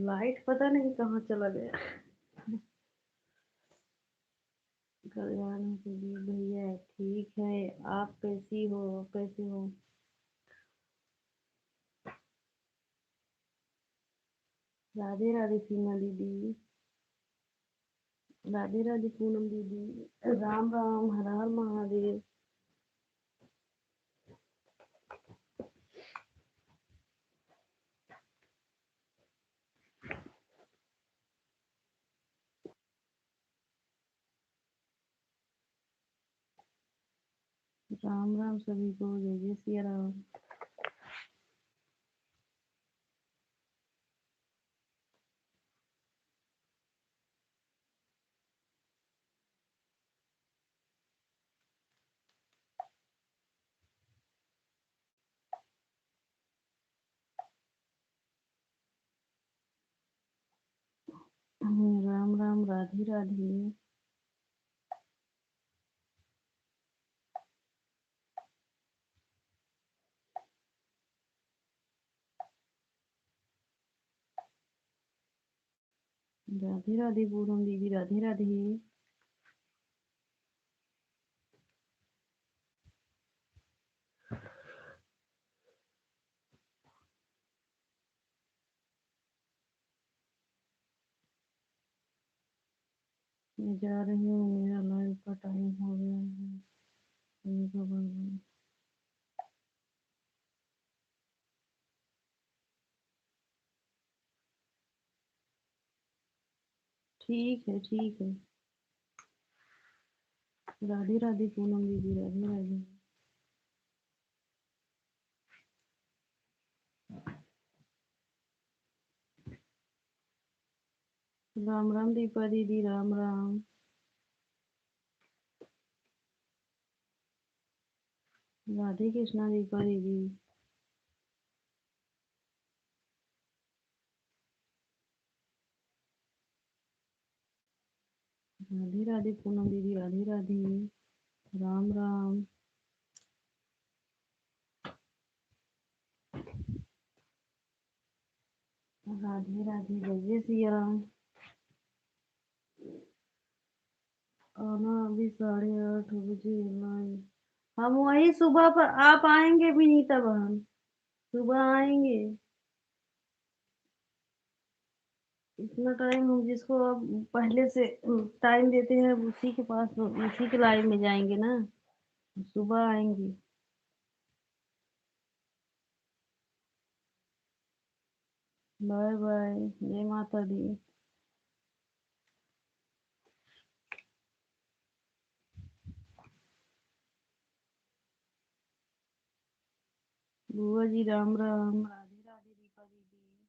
A: लाइट पता नहीं कहाँ चला गया। कल्याण के लिए भैया ठीक है, आप कैसी हो, कैसे हो? राधे राधे सीमा दीदी। राधे राधे पूनम दीदी। राम राम, हर हर महादेव। राम राम सभी को, जय जय सिया राम। राम राम, राधे राधे। राधे राधे पूनम दीदी, राधे राधे। मैं जा रही हूँ, मेरा लाइव का टाइम हो गया है। सभी को बाय बाय। ठीक है, ठीक है। राधे राधे पूनम दीदी, राधे राधे। राम राम दीपा दीदी, राम राम। राधे कृष्णा दीपा दीदी। राधे राधे पूनम दीदी, राधे राधे। राम राम। राधे राधे, जय जय सिया राम। आना अभी 8:30 बजे लाइव। हम वही सुबह पर, आप आएंगे भी नहीं तब हम सुबह आएंगे। इतना टाइम हम जिसको अब पहले से टाइम देते हैं उसी के पास, उसी के लाइव में जाएंगे ना। सुबह आएंगे। बाय बाय, जय माता दी। बुआ जी राम राम, राधे राधे दीपा दीदी।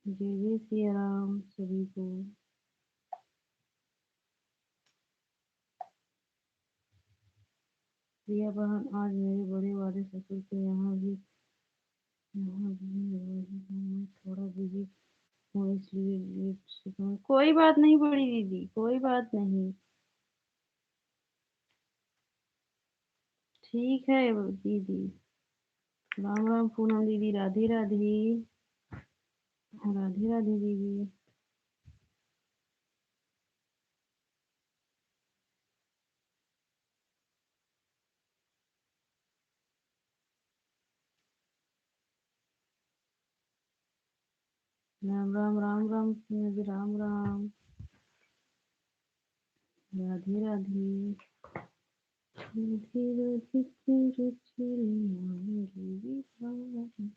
A: जय जय सिया राम सभी को। प्रिया बहन, आज मेरे बड़े वाले ससुर के यहाँ भी वही हूँ। मैं थोड़ा बिजी हूँ इसलिए लेट से कोई बात नहीं बड़ी दीदी, कोई बात नहीं। ठीक है दीदी। राम राम पूनम दीदी, राधे राधे। राधे राधे दीदी। राम राम, राम राम दीदी, राम राम। राधे राधे। राधे राधे तेरे चरणों में बिहारी।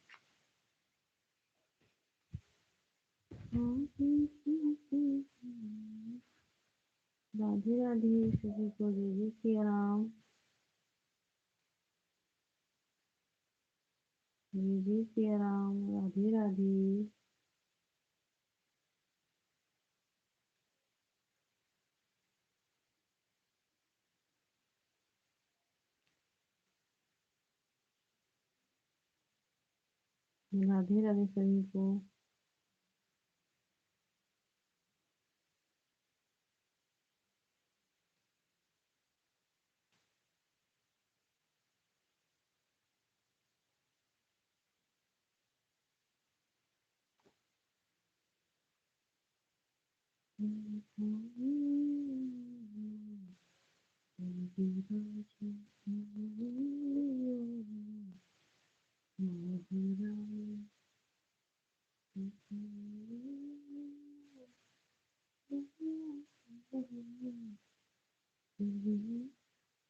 A: राधे राधे सभी को, जय जय सिया राम। जय जय सिया राम, राधे राधे। राधे राधे सभी को।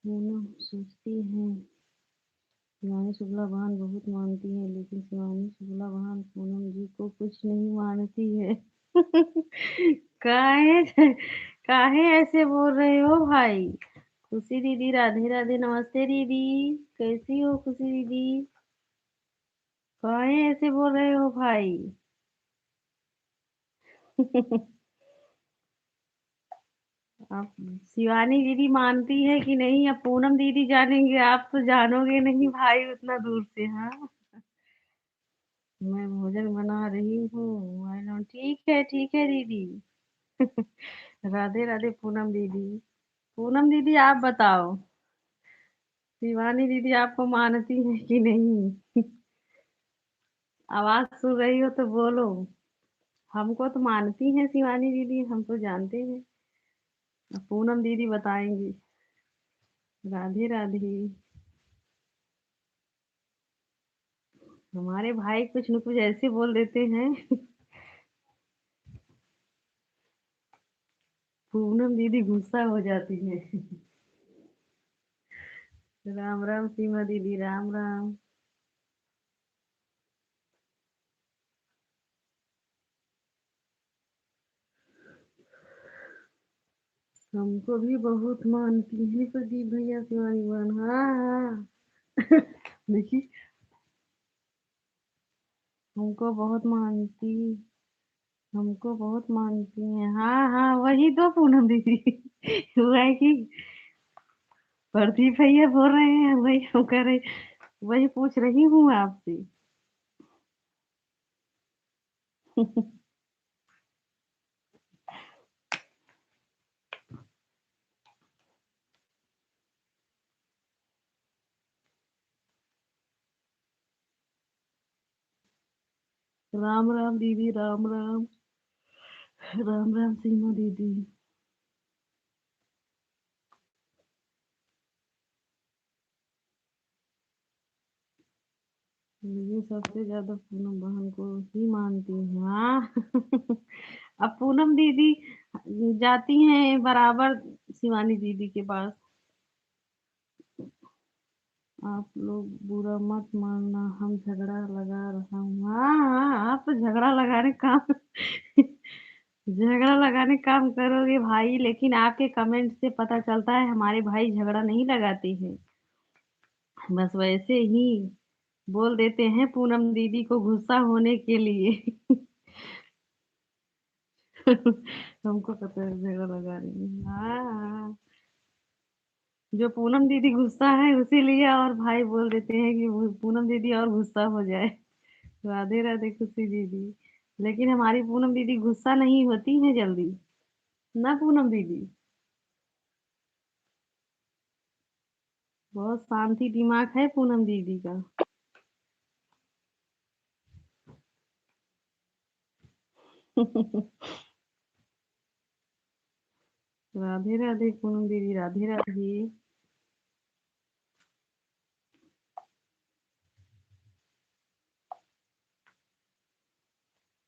A: पूनम सोचती है शिवानी शुक्ला बहन बहुत मानती है, लेकिन शिवानी शुक्ला बहन पूनम जी को कुछ नहीं मानती है। काहे काहे ऐसे बोल रहे हो भाई? खुशी दीदी राधे राधे, नमस्ते दीदी। कैसी हो खुशी दीदी? काहे ऐसे बोल रहे हो भाई? अब शिवानी दीदी मानती है कि नहीं, अब पूनम दीदी जानेंगे, आप तो जानोगे नहीं भाई उतना दूर से। हाँ, मैं भोजन बना रही हूँ। ठीक है दीदी। राधे राधे पूनम दीदी। पूनम दीदी आप बताओ, शिवानी दीदी आपको मानती है कि नहीं? आवाज सुन रही हो तो बोलो। हमको तो मानती हैं शिवानी दीदी, हम तो जानते हैं। अब पूनम दीदी बताएंगी। राधे राधे। हमारे भाई कुछ न कुछ ऐसे बोल देते हैं। पूनम दीदी गुस्सा हो जाती है। राम राम सीमा दीदी, राम राम। हमको भी बहुत मानती है प्रदीप भैया शिवानी बहन। हाँ हाँ। देखिए, हमको बहुत मानती हमको बहुत मानती है। हाँ हाँ, वही तो पूनम दीदी। हुआ है कि प्रदीप भैया बोल रहे हैं, वही हम कह रहे, वही पूछ रही हूँ आपसे। राम राम दीदी, राम राम। राम राम सीमा दीदी। ये सबसे ज्यादा पूनम बहन को ही मानती है। हाँ। अब पूनम दीदी जाती हैं बराबर शिवानी दीदी के पास। आप लोग बुरा मत मानना, हम झगड़ा लगा रहा हूँ। हाँ हाँ, आप तो झगड़ा लगाने काम झगड़ा लगाने काम करोगे भाई, लेकिन आपके कमेंट से पता चलता है हमारे भाई झगड़ा नहीं लगाते हैं। बस वैसे ही बोल देते हैं पूनम दीदी को गुस्सा होने के लिए। हमको पता है झगड़ा लगा रही है। हाँ हाँ, जो पूनम दीदी गुस्सा है उसीलिए और भाई बोल देते हैं कि वो पूनम दीदी और गुस्सा हो जाए। राधे राधे खुशी दीदी। लेकिन हमारी पूनम दीदी गुस्सा नहीं होती है जल्दी। ना पूनम दीदी, बहुत शांति दिमाग है पूनम दीदी का। राधे राधे पूनम दीदी, राधे राधे।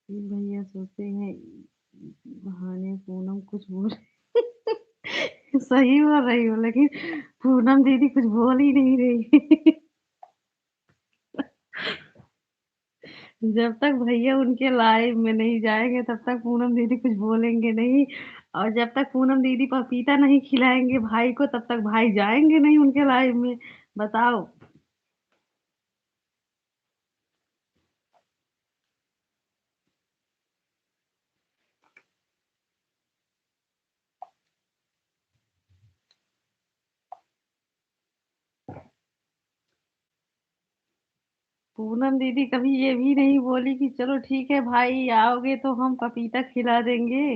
A: ये भैया सोचते हैं बहाने पूनम कुछ बोल। सही बोल रही हो, लेकिन पूनम दीदी कुछ बोल ही नहीं रही। जब तक भैया उनके लाइव में नहीं जाएंगे तब तक पूनम दीदी कुछ बोलेंगे नहीं। और जब तक पूनम दीदी पपीता नहीं खिलाएंगे भाई को तब तक भाई जाएंगे नहीं उनके लाइव में। बताओ। पूनम दीदी कभी ये भी नहीं बोली कि चलो ठीक है भाई आओगे तो हम पपीता खिला देंगे।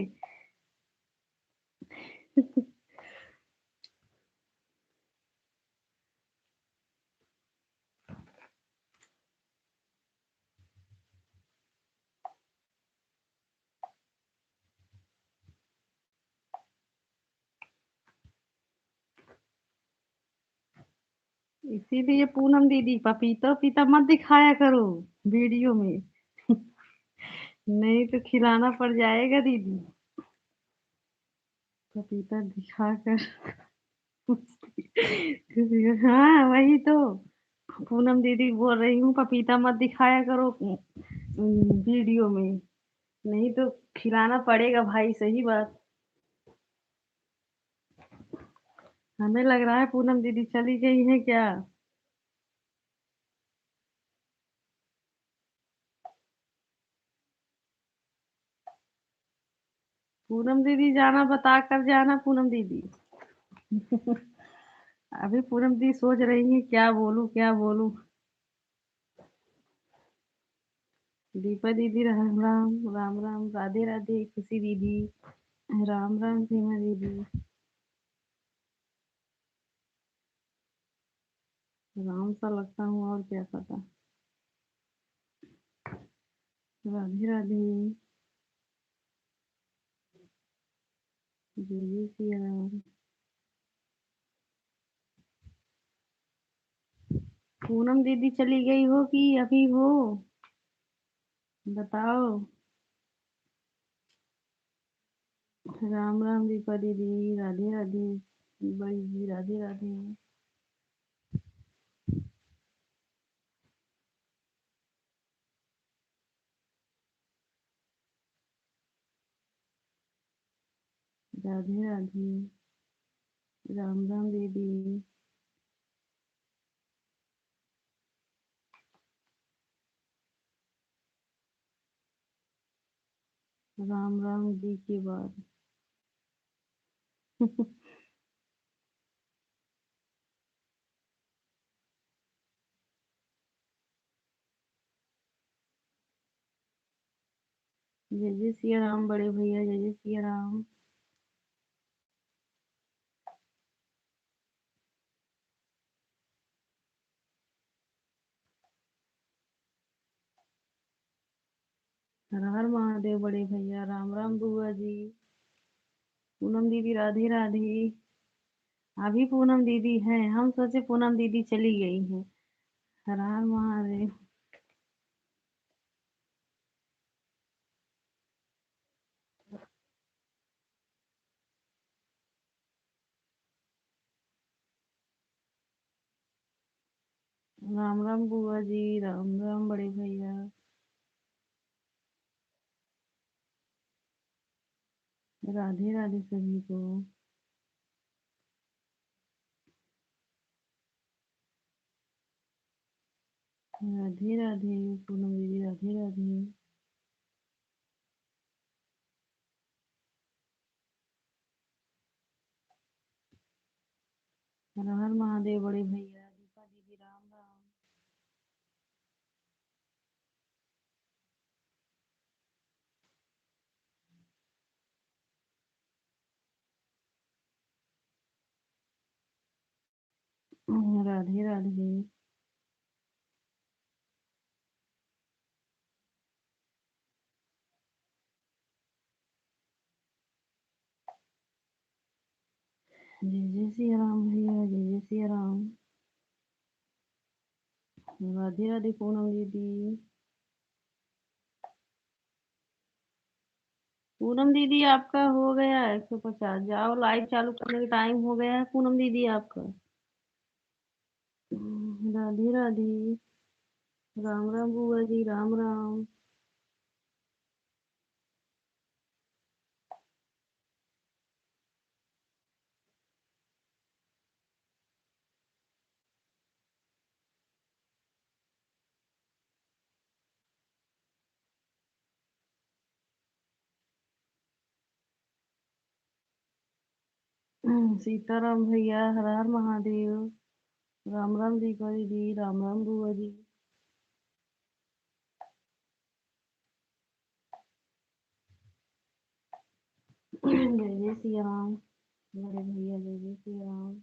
A: इसीलिए पूनम दीदी पपीता पपीता मत दिखाया करो वीडियो में। नहीं तो खिलाना पड़ जाएगा दीदी। पपीता दिखाकर। हाँ वही तो। पूनम दीदी बोल रही हूँ पपीता मत दिखाया करो वीडियो में। नहीं तो खिलाना पड़ेगा भाई, सही बात। हमें लग रहा है पूनम दीदी चली गई है क्या। पूनम दीदी जाना बता कर जाना पूनम दीदी। अभी पूनम दीदी सोच रही है क्या बोलूं क्या बोलूं। दीपा दीदी राम राम राम राम, राधे राधे खुशी दीदी, राम राम सीमा दीदी। राम सा लगता हूँ और क्या पता। राधे राधे। जय सिया राम। पूनम दीदी चली गई हो कि अभी हो, बताओ। राम राम दीपा दीदी, राधे राधे बड़ी जी, राधे राधे। राधे राधे। राम राम दीदी। राम राम जी के बाद। जय जय सिया राम बड़े भैया, जय जय सिया राम। हर हर महादेव बड़े भैया, राम राम बुआ जी। पूनम दीदी राधे राधे। अभी पूनम दीदी है, हम सोचे पूनम दीदी चली गई है। हर हर महादेव। राम राम बुआ जी, राम राम बड़े भैया। राधे राधे सभी को। राधे राधे पूनम दीदी, राधे राधे। हर हर महादेव बड़े भैया, दीपा दीदी राम राम। राधे राधे। जय जय सिया राम भैया, जय जय सिया राम। राधे राधे पूनम दीदी। पूनम दीदी आपका हो गया 150, जाओ लाइव चालू करने का टाइम हो गया है पूनम दीदी आपका। राधे राधे। राम राम बुआ जी, राम राम। सीताराम भैया, हर हर महादेव। राम राम दीपा दीदी, राम राम बुआ जी। जय जय सिया राम बड़े भैया, जय जय सिया राम।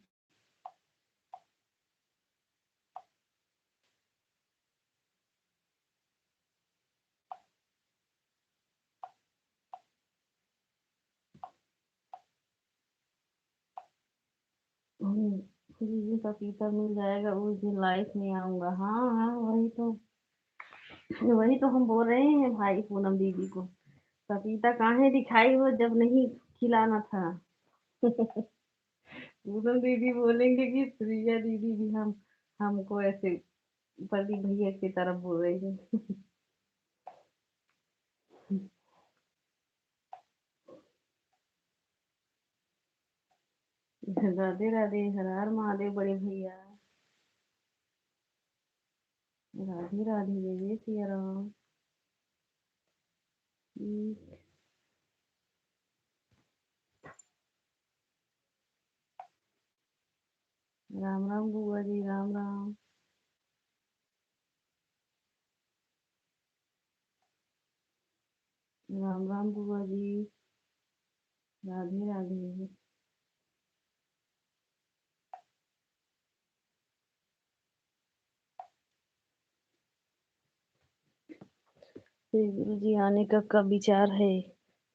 A: जिस दिन पपीता मिल जाएगा उस दिन लाइफ में आऊंगा। हाँ हाँ, वही तो हम बोल रहे हैं भाई पूनम दीदी को। पपीता काहे दिखाई हो जब नहीं खिलाना था। पूनम दीदी बोलेंगे कि प्रिया दीदी भी हमको ऐसे प्रदीप भैया की तरफ बोल रही है। राधे राधे, हर हर महादेव बड़े भैया। राधे राधे, जय जय सिया राम। हम्म, राम राम बुआ जी, राम राम। राम राम बुआ जी। राधे राधे। श्री गुरु जी आने का कब विचार है?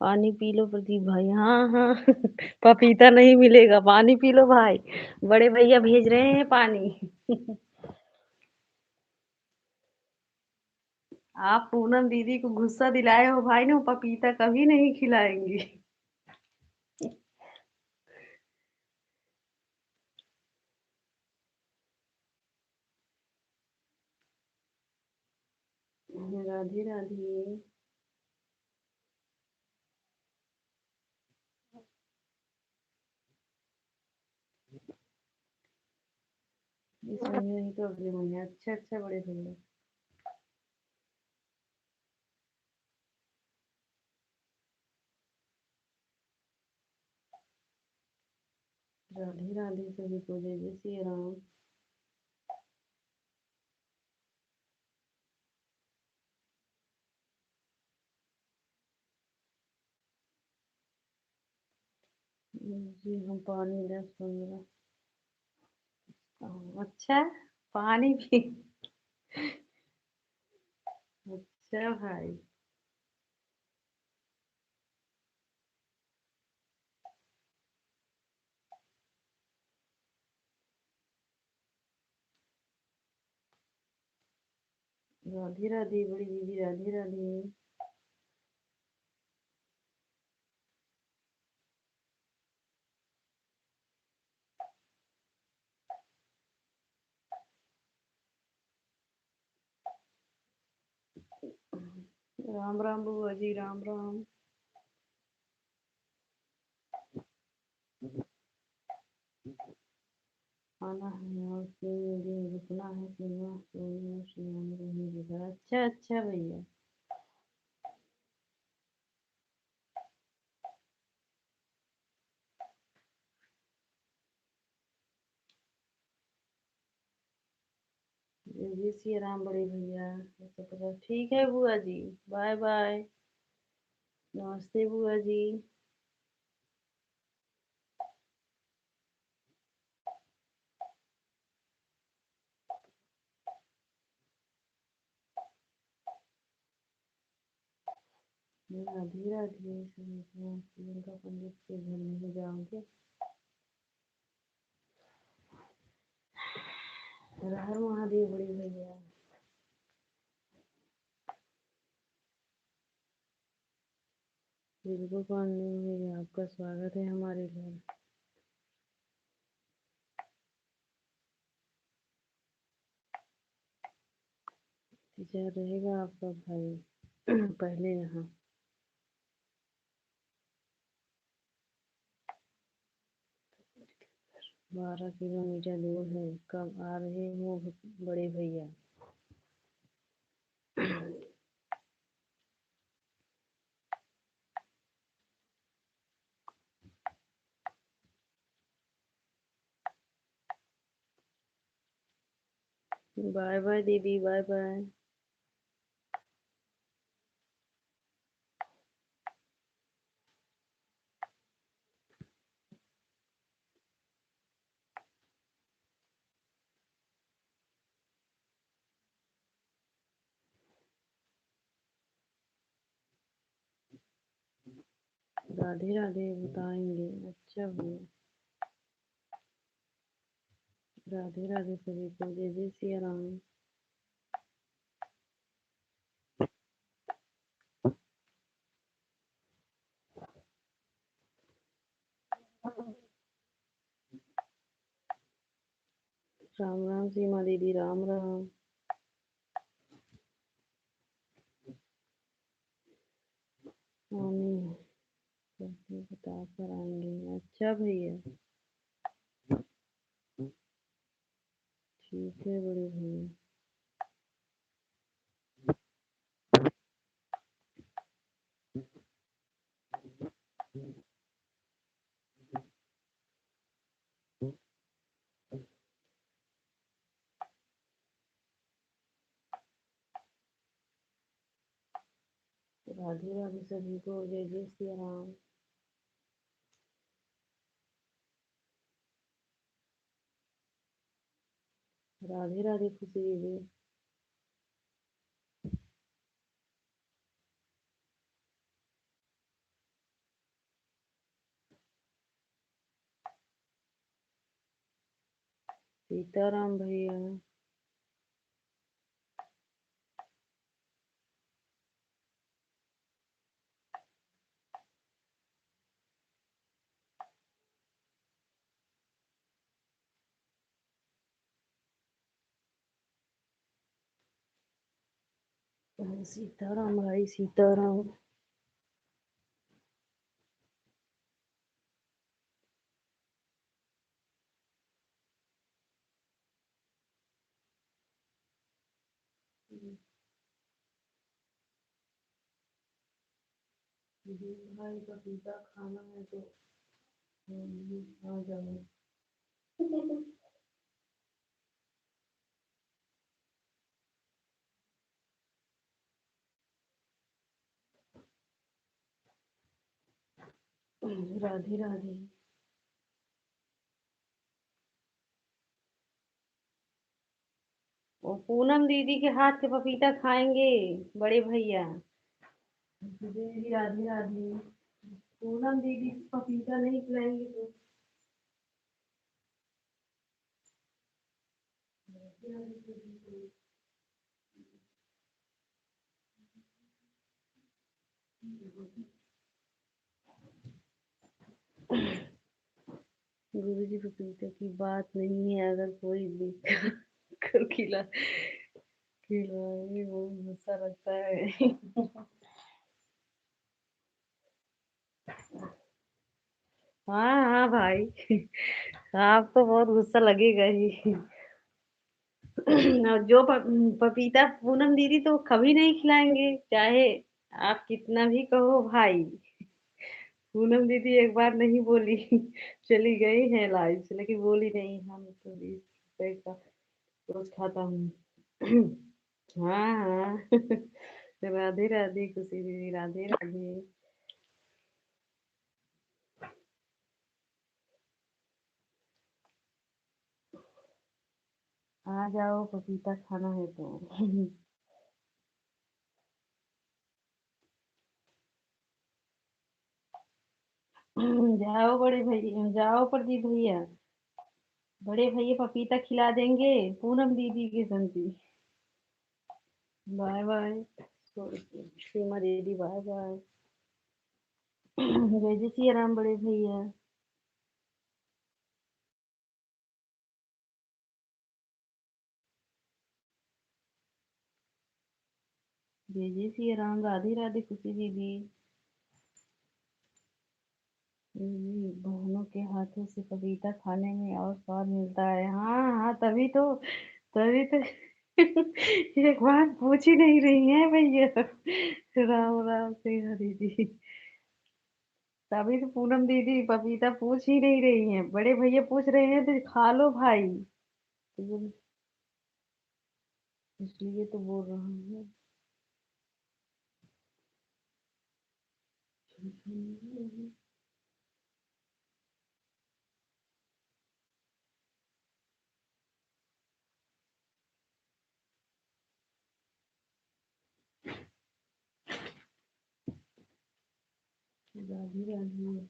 A: पानी पी लो प्रदीप भाई। हाँ हाँ। पपीता नहीं मिलेगा, पानी पी लो भाई। बड़े भैया भेज रहे हैं पानी। आप पूनम दीदी को गुस्सा दिलाए हो भाई ने, वो पपीता कभी नहीं खिलाएंगी। राधे राधे। इस महीने नहीं तो अगले महीने। अच्छा अच्छा बड़े भैया। राधे राधे सभी को, जय जय श्री राम। जी हम पानी 10-15। अच्छा, पानी भी। अच्छा भाई। राधे राधे बड़ी दीदी, राधे राधे। राम राम बुआ जी, राम राम। आना है और 3 दिन रुकना है, सिनेमा सोनी और श्रीमान रहेंगे। अच्छा अच्छा भैया। जय जय श्री राम बड़े भैया। ठीक है बुआ जी। Bye bye. नमस्ते बुआ जी। राधे राधे। प्रियंका पंडित के घर नहीं जाओगे? हर हर महादेव बड़े भैया। बिल्कुल पानी में आपका स्वागत है हमारे घर। इंतजार रहेगा आपका भाई। पहले यहाँ। 12 किलोमीटर दूर है। कब आ रहे हो बड़े भैया? बाय बाय दीदी, बाय बाय। राधे राधे बताएंगे। अच्छा भैया। राधे राधे सभी को, जय जय सिया राम। राम राम सीमा दीदी, राम राम। आमीन। कैसे बता कर आएंगे? अच्छा भैया, ठीक है बड़े भैया। राधे राधे सभी को, जय जय सिया राम। राधे राधे खुशी दीदी। सीताराम भैया। सीताराम भाई, सीताराम। भाई का पिज्जा खाना है तो आ जाओ। राधे राधे। वो पूनम दीदी के हाथ के पपीता खाएंगे बड़े भैया। दीदी राधे राधे। पूनम दीदी पपीता नहीं खिलाएंगे तो गुरु जी पपीते की बात नहीं है, अगर कोई देख कर खिलाए वो गुस्सा लगता है। हाँ हाँ भाई, आपको बहुत गुस्सा लगेगा ही। और जो पपीता पूनम दीदी तो कभी नहीं खिलाएंगे, चाहे आप कितना भी कहो भाई। पूनम दीदी एक बार नहीं बोली, चली गई है लाइव से, लेकिन बोली नहीं हम तो 20 रुपए का रोज खाता हूँ। हाँ हाँ। राधे राधे खुशी दीदी, राधे राधे। आ जाओ, पपीता खाना है तो। जाओ बड़े भैया, जाओ प्रदीप भैया। बड़े भैया पपीता खिला देंगे पूनम दीदी की संती। Bye bye. सीमा दीदी बाय बाय। जय जय सिया राम बड़े भैया। जय जय सिया राम, राधे राधे खुशी दीदी। बहनों के हाथों से पपीता खाने में और स्वाद मिलता है। हाँ हाँ, तभी तो एक बात पूछ ही नहीं रही है भैया। राम राम सिंह दीदी। तभी तो पूनम दीदी पपीता पूछ ही नहीं रही हैं, बड़े भैया पूछ रहे हैं तो खा लो भाई। तो इसलिए तो बोल रहा हूँ। राधे राधे।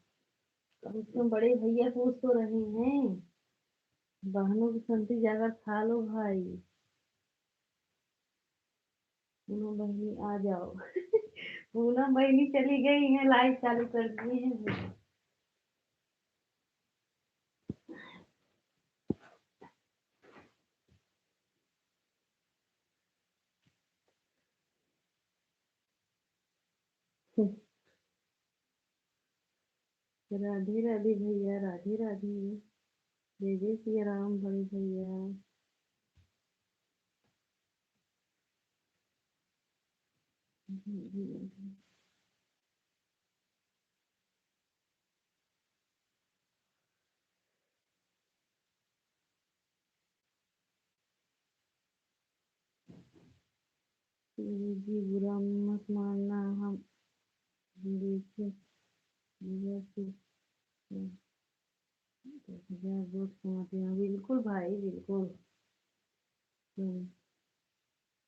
A: कम से कम बड़े भैया पूछ तो रहे हैं। बहनों की संती जाकर खा लो भाई। पूनम बहनी आ जाओ। पूनम बहनी चली गई है, लाइव चालू कर दिए हैं। राधे राधे भैया, राधे राधे। जय जय सिया राम बड़े भैया। जी बुरा मत मानना, हम देखे भैया से 10,000 वोट कमाते हैं। बिल्कुल भाई बिल्कुल।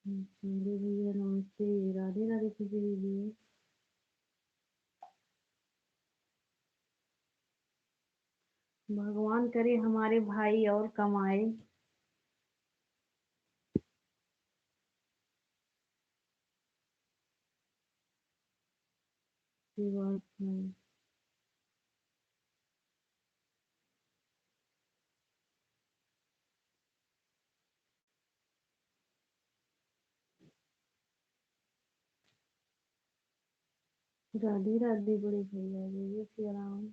A: चंदे भैया नमस्ते, राधे राधे खुशी दीदी। भगवान करे हमारे भाई और कमाए। ये बात है। राधे राधे बड़े भैया, जय जय सिया राम।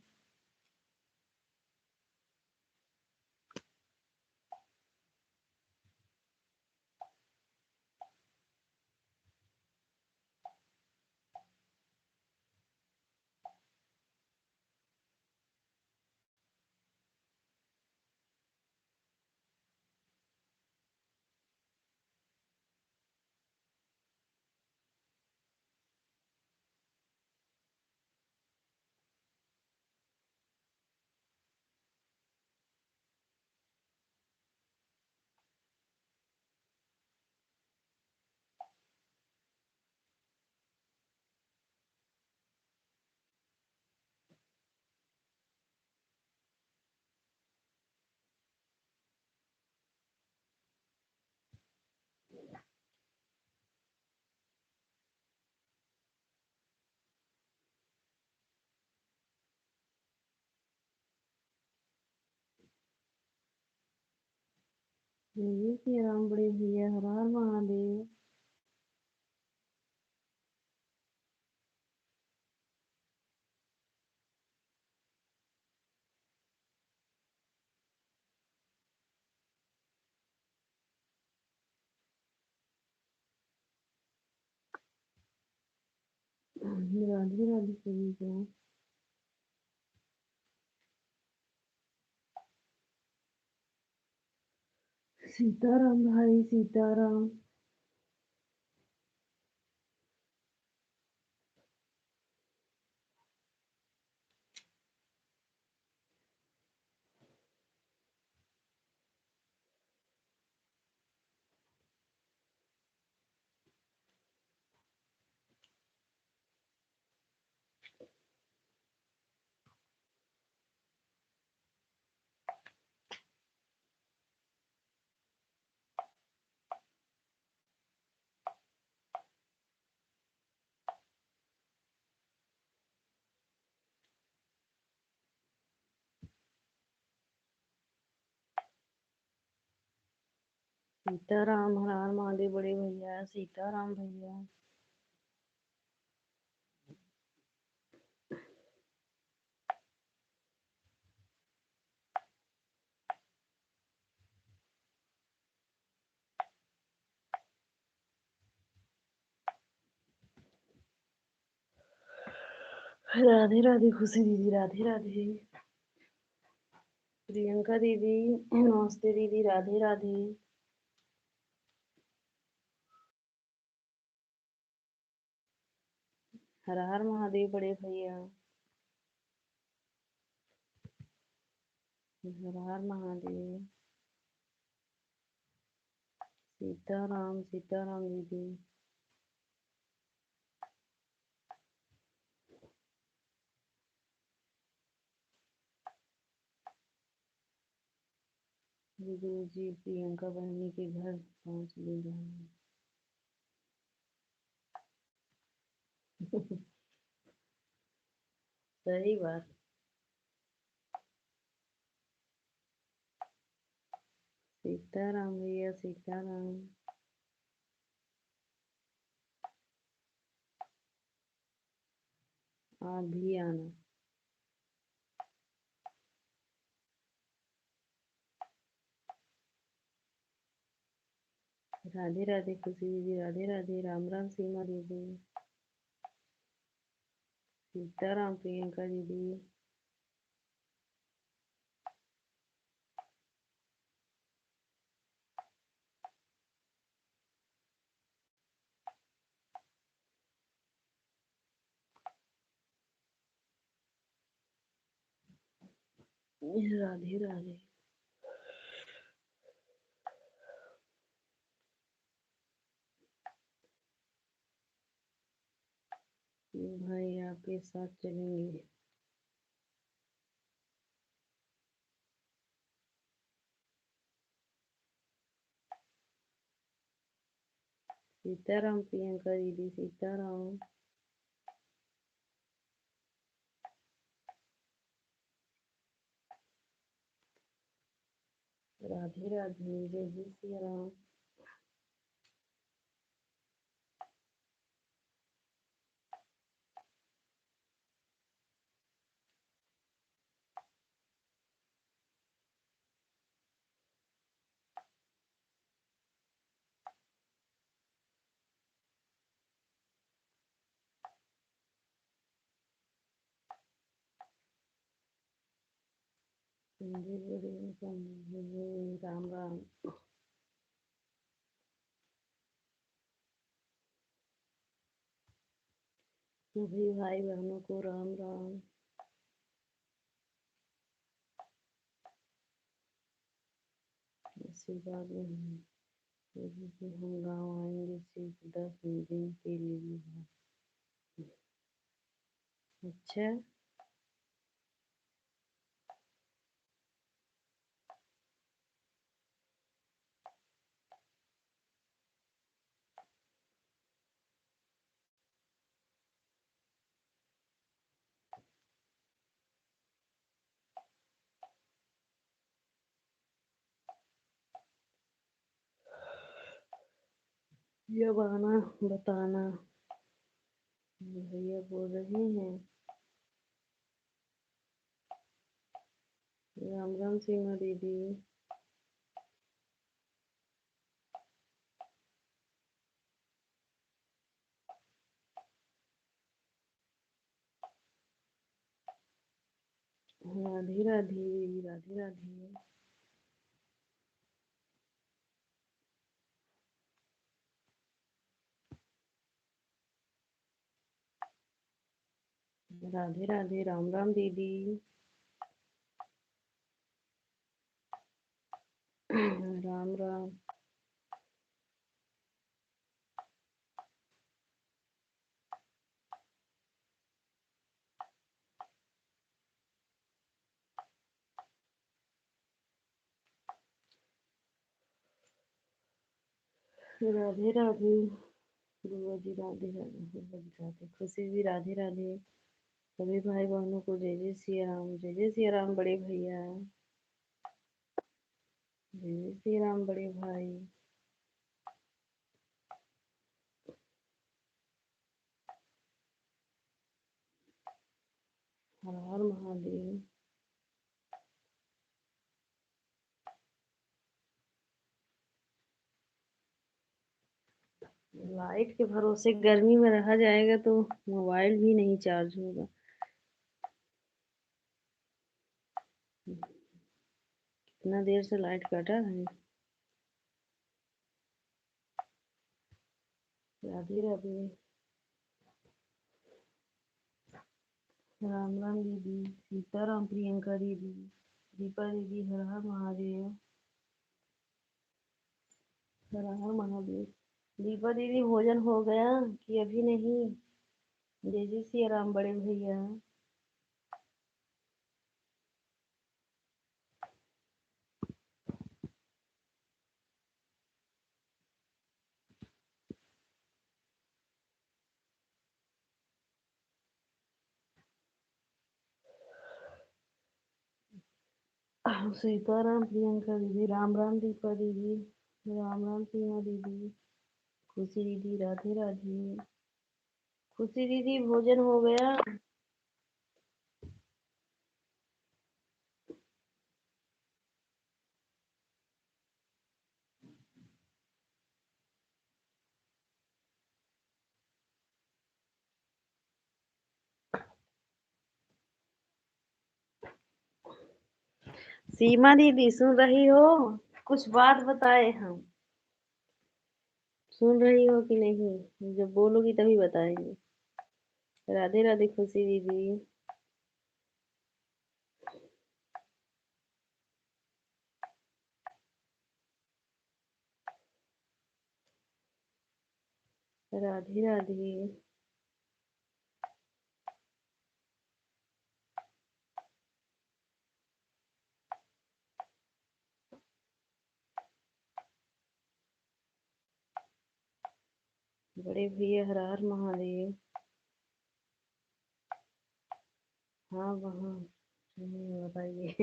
A: जय जय सिया राम बड़े भैया, हर हर महादेव। राधे राधे सभी को। सीताराम भाई सीताराम। सीताराम, हर हर महादेव बड़े भैया, सीताराम भैया। राधे राधे खुशी दीदी, राधे राधे। प्रियंका दीदी नमस्ते दीदी, राधे राधे। हर हर महादेव बड़े भैया, हर हर महादेव। सीताराम सीताराम दीदी। विष्णु जी प्रियंका बहनी के घर पहुंच ले रहे हैं। सही बात। सीताराम भैया सीताराम। आप भी आना। राधे राधे खुशी दीदी, राधे राधे, राम राम सीमा दीदी, सीताराम प्रियंका दीदी। राधे राधे। भाई आपके साथ चलेंगे। सीताराम प्रियंका दीदी, सीताराम। राधे राधे, जय जय सिया राम। राम राम। सभी भाई बहनों को राम राम। आशीर्वाद में हैं। यदि कि हम गाँव आएंगे सिर्फ 10 दिन के लिए है। अच्छा। जब आना बताना। भैया बोल रहे हैं। राम राम सीमा दीदी। राधे राधे, राधे राधे। राधे राधे, राम राम दीदी। राम राम। राधे राधे। बुआ जी राधे राधे, बुआ जी राधे, खुशी जी राधे राधे। सभी भाई बहनों को जय जय सिया राम, जय जय सिया राम बड़े भैया, जय जय सिया राम बड़े भाई। हर हर महादेव। लाइट के भरोसे गर्मी में रहा जाएगा तो मोबाइल भी नहीं चार्ज होगा। इतना देर से लाइट कटा है। राधे राधे। राम राम दीदी, सीताराम प्रियंका दीदी, दीपा दीदी, हर हर महादेव, हर हर महादेव। दीपा दीदी भोजन हो गया कि अभी नहीं? जय जय सिया राम बड़े भैया। सीताराम प्रियंका दीदी, राम राम दीपा दीदी, राम राम सीमा दीदी, खुशी दीदी, राधे राधे। खुशी दीदी भोजन हो गया? सीमा दीदी सुन रही हो? कुछ बात बताए हम। सुन रही हो कि नहीं? जब बोलोगी तभी बताएंगे। राधे राधे खुशी दीदी। राधे राधे। बड़े भैया हर हर महादेव। हाँ वहाँ। बताइए।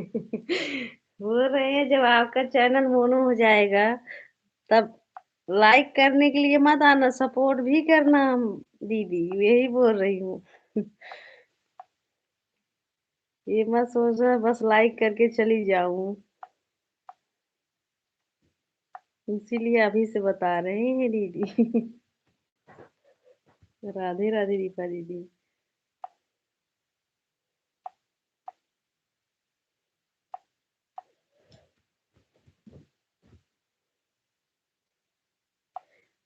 A: बोल रहे हैं जब आपका चैनल मोनो हो जाएगा तब लाइक करने के लिए मत आना, सपोर्ट भी करना हम। दीदी यही बोल रही हूँ। ये मत सोचना बस लाइक करके चली जाऊं। इसीलिए अभी से बता रहे हैं दीदी। राधे राधे दीपा दीदी।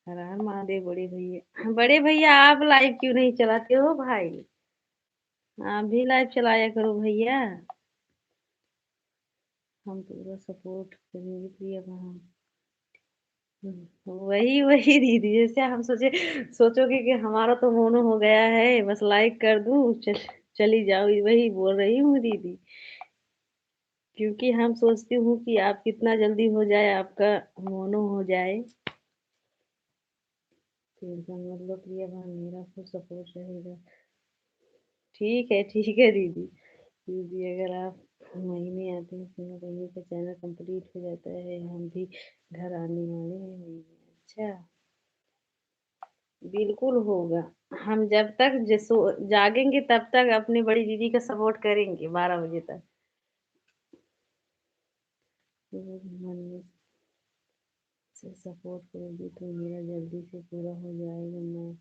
A: हर हर महादेव। बड़े भैया आप लाइव क्यों नहीं चलाते हो भाई? आप भी लाइव चलाया करो भैया। हम पूरा सपोर्ट करेंगे प्रिया बहन। वही वही दीदी, जैसे हम सोचोगे कि हमारा तो मोनो हो गया है बस लाइक कर दूं चली जाओ, वही बोल रही हूँ दीदी। क्योंकि हम सोचती हूँ कि आप कितना जल्दी हो जाए, आपका मोनो हो जाए। टेंशन मतलब प्रिया बहन मेरा फुल सपोर्ट रहेगा। ठीक है दीदी। दीदी अगर आप महीने आते हैं तो महीने का चैनल कंप्लीट हो जाता है, हम भी घर आने वाले हैं महीने। अच्छा। बिल्कुल होगा। हम जब तक जागेंगे तब तक अपनी बड़ी दीदी का सपोर्ट करेंगे 12 बजे तक। मन में से सपोर्ट करोगी तो मेरा जल्दी से पूरा हो जाएगा। मैं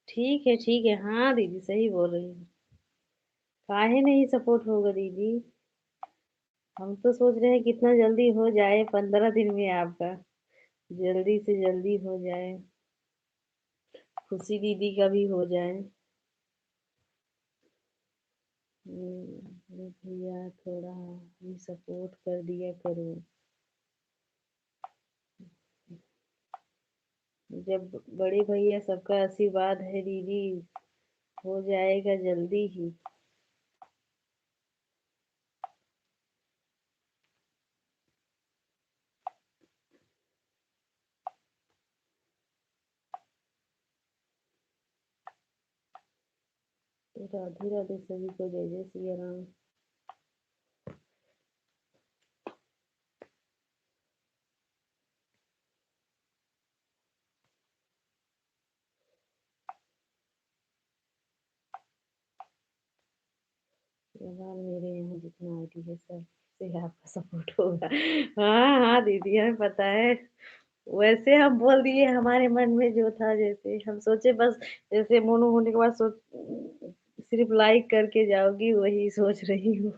A: ठीक है हाँ दीदी सही बोल रही हूँ। काहे नहीं सपोर्ट होगा दीदी? हम तो सोच रहे हैं कितना जल्दी हो जाए, 15 दिन में आपका जल्दी से जल्दी हो जाए। खुशी दीदी का भी हो जाए। अरे भैया थोड़ा भी सपोर्ट कर दिया करो। जब बड़े भैया सबका आशीर्वाद है दीदी, हो जाएगा जल्दी ही। तो राधे राधे सभी को, जय जय सिया राम। यार मेरे यहाँ जितना आईडी है सब से आपका सपोर्ट होगा। हाँ हाँ दीदी हमें पता है। वैसे हम बोल दिए हमारे मन में जो था, जैसे हम सोचे बस जैसे मोनो होने के बाद सोच सिर्फ लाइक करके जाओगी, वही सोच रही हूँ।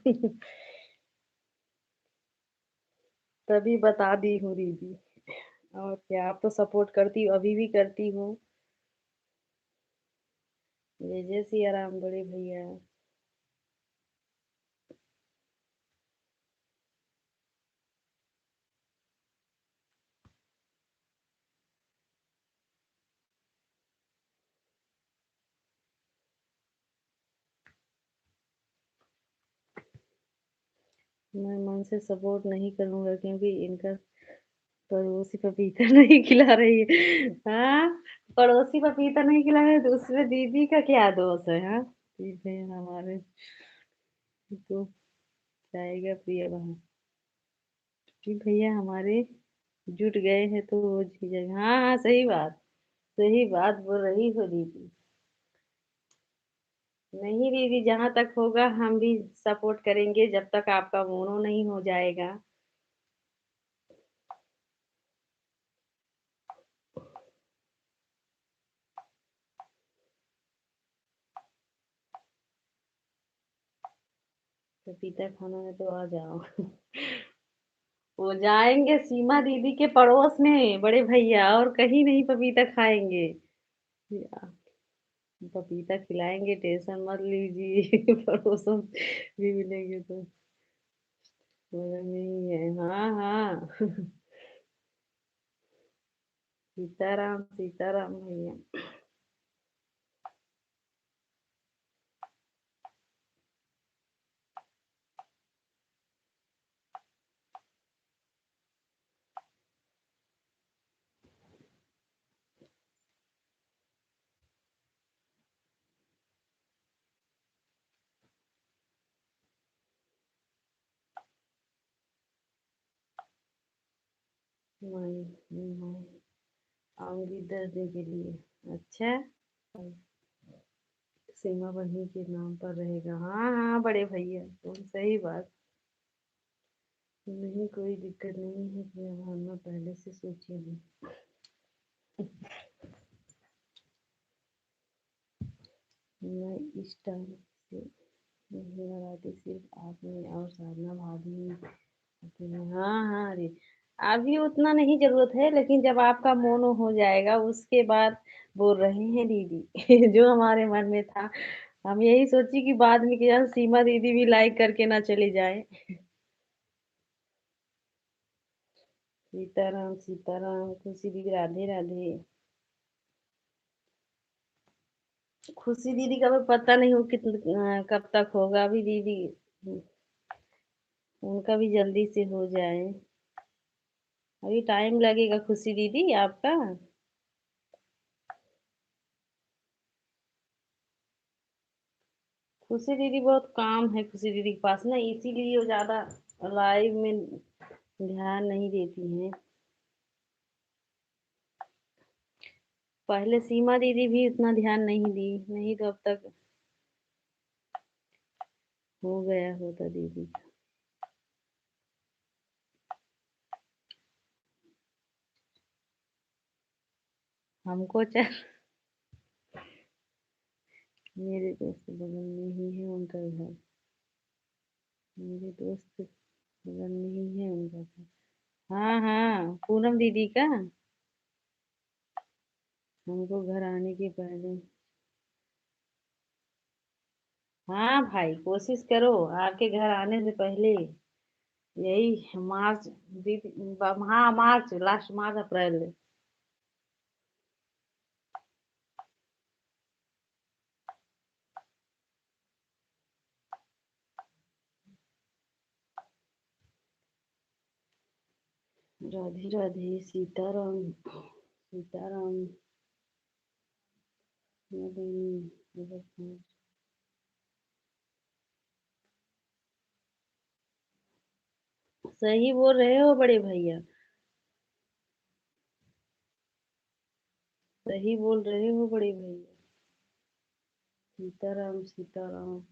A: तभी बता दी हूँ दीदी। और क्या, आप तो सपोर्ट करती हो, अभी भी करती हो। जय जय सिया राम बड़े भैया। मैं मन से सपोर्ट नहीं करूंगा क्योंकि इनका पड़ोसी पपीता नहीं खिला रही है। हाँ। पड़ोसी पपीता नहीं खिला रही है तो उसमें दीदी का क्या दोष है? हाँ ठीक है हमारे तो। जाएगा प्रिय वहां। कि भैया हमारे जुट गए हैं तो वो झिझक, हाँ हाँ सही बात। सही बात बोल रही हो दीदी। नहीं दीदी, जहां तक होगा हम भी सपोर्ट करेंगे जब तक आपका मोनो नहीं हो जाएगा। पपीता खाना है तो आ जाओ। वो जाएंगे सीमा दीदी के पड़ोस में बड़े भैया, और कहीं नहीं पपीता खाएंगे। पपीता खिलाएंगे, टेंशन मत लीजिए। पड़ोसों भी मिलेंगे तो बगल में ही है। हाँ हाँ। सीताराम सीताराम भैया। नहीं नहीं, आऊंगी 10 दिन के लिए। अच्छा। सीमा बहनी के नाम पर रहेगा, हाँ हाँ बड़े भैया तुम सही बात। नहीं कोई दिक्कत नहीं है, मैं पहले से सोची हूँ। मैं इस टाइम से नहीं लगाती, सिर्फ आप में और साधना भाभी में आती है। हाँ हाँ अरे, अभी उतना नहीं जरूरत है, लेकिन जब आपका मोनो हो जाएगा उसके बाद बोल रहे हैं दीदी। जो हमारे मन में था, हम यही सोची कि बाद में क्या सीमा दीदी भी लाइक करके ना चली जाए। सीताराम सीताराम, खुशी दीदी राधे राधे। खुशी दीदी का भी पता नहीं हो कितना कब तक होगा अभी दीदी। उनका भी जल्दी से हो जाए। अभी टाइम लगेगा खुशी दीदी आपका। खुशी दीदी बहुत काम है खुशी दीदी के पास ना, इसीलिए वो ज्यादा लाइव में ध्यान नहीं देती हैं। पहले सीमा दीदी भी उतना ध्यान नहीं दी, नहीं तो अब तक हो गया होता दीदी। हमको चल, मेरे दोस्त बगल में ही है उनका घर। मेरे दोस्त बगल में ही है उनका घर। हाँ हाँ पूनम दीदी का। हमको घर आने के पहले। हाँ भाई कोशिश करो, आपके घर आने से पहले यही मार्च, हाँ मार्च, लास्ट मार्च अप्रैल। राधे राधे सीताराम सीताराम। सही बोल रहे हो बड़े भैया। सही बोल रहे हो बड़े भैया। सीताराम सीताराम।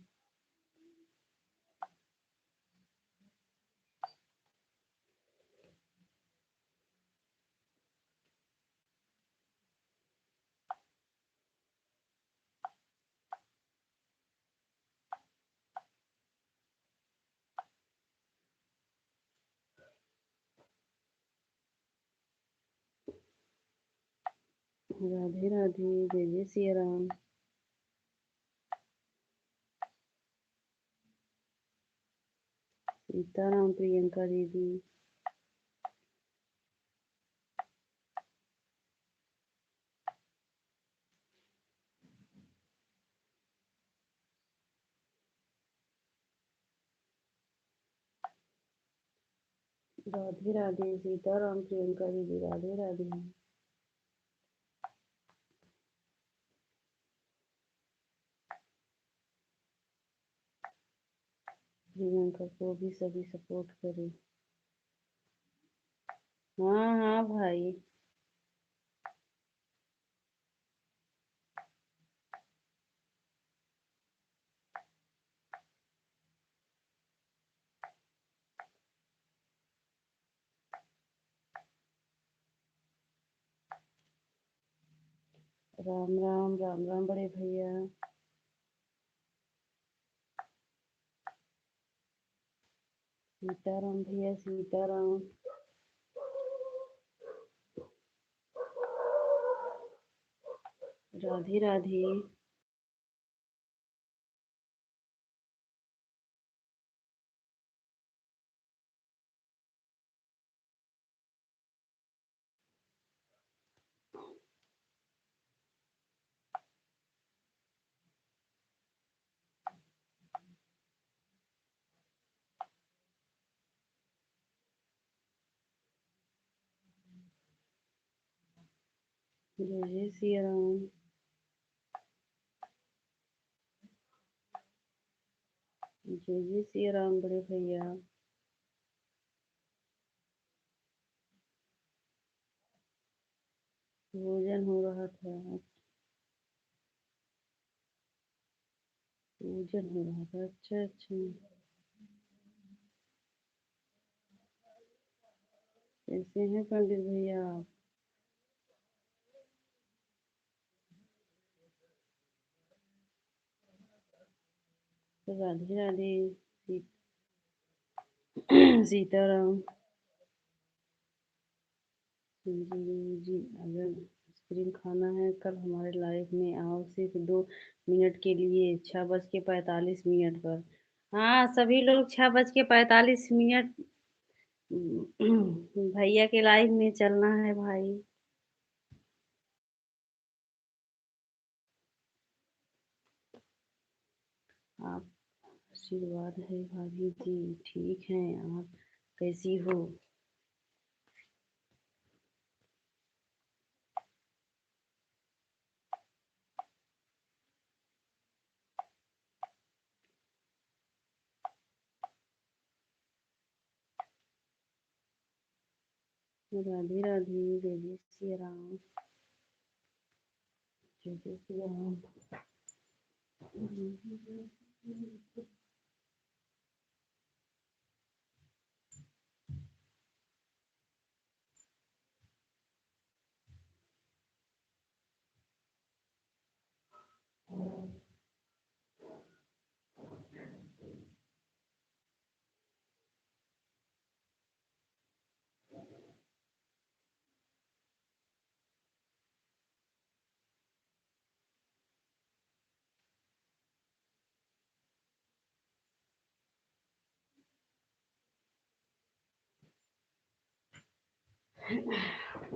A: राधे राधे, जय जय सिया राम। सीताराम प्रियंका दीदी। राधे राधे सीताराम प्रियंका दीदी, राधे राधे। प्रियंका को भी सभी सपोर्ट करें। हाँ हाँ भाई। राम राम राम राम बड़े भैया। सीताराम भैया सीताराम। राधे राधे। जय जय सिया राम। जय जय सिया राम बड़े भैया। भोजन हो रहा था। पूजन हो रहा था। अच्छा अच्छा। कैसे हैं पंडित भैया आप? राधे राधे। सीताराम। जी जी। अगर आइसक्रीम खाना है कल हमारे लाइफ में आओ सिर्फ 2 मिनट के लिए 6:45 पर। हाँ सभी लोग 6:45 भैया के लाइव में चलना है भाई। आप आशीर्वाद है भाभी जी। ठीक हैं आप कैसी हो? राधे राधे। जय जय श्री राम। जय जय श्री राम।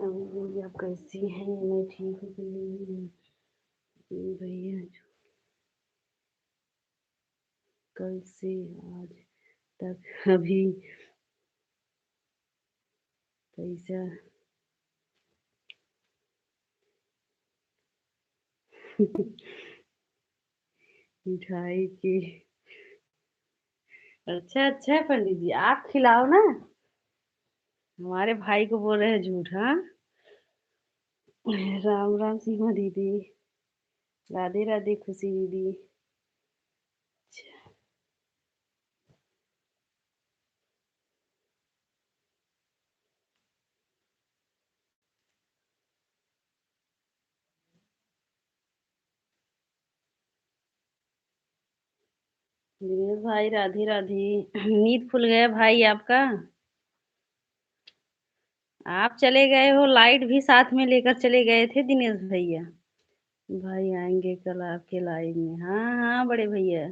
A: अभी आप कैसी हैं? मैं ठीक हूँ भैया। कल से आज तक अभी पैसा मिठाई की। अच्छा अच्छा पंडित जी आप खिलाओ ना। हमारे भाई को बोल रहे हैं झूठ। हाँ। राम राम सीमा दीदी। राधे राधे खुशी दीदी। दिनेश भाई राधे राधे। नींद खुल गया भाई आपका? आप चले गए हो लाइट भी साथ में लेकर चले गए थे दिनेश भैया। भाई आएंगे कल आपके लाइव में। हाँ हाँ बड़े भैया।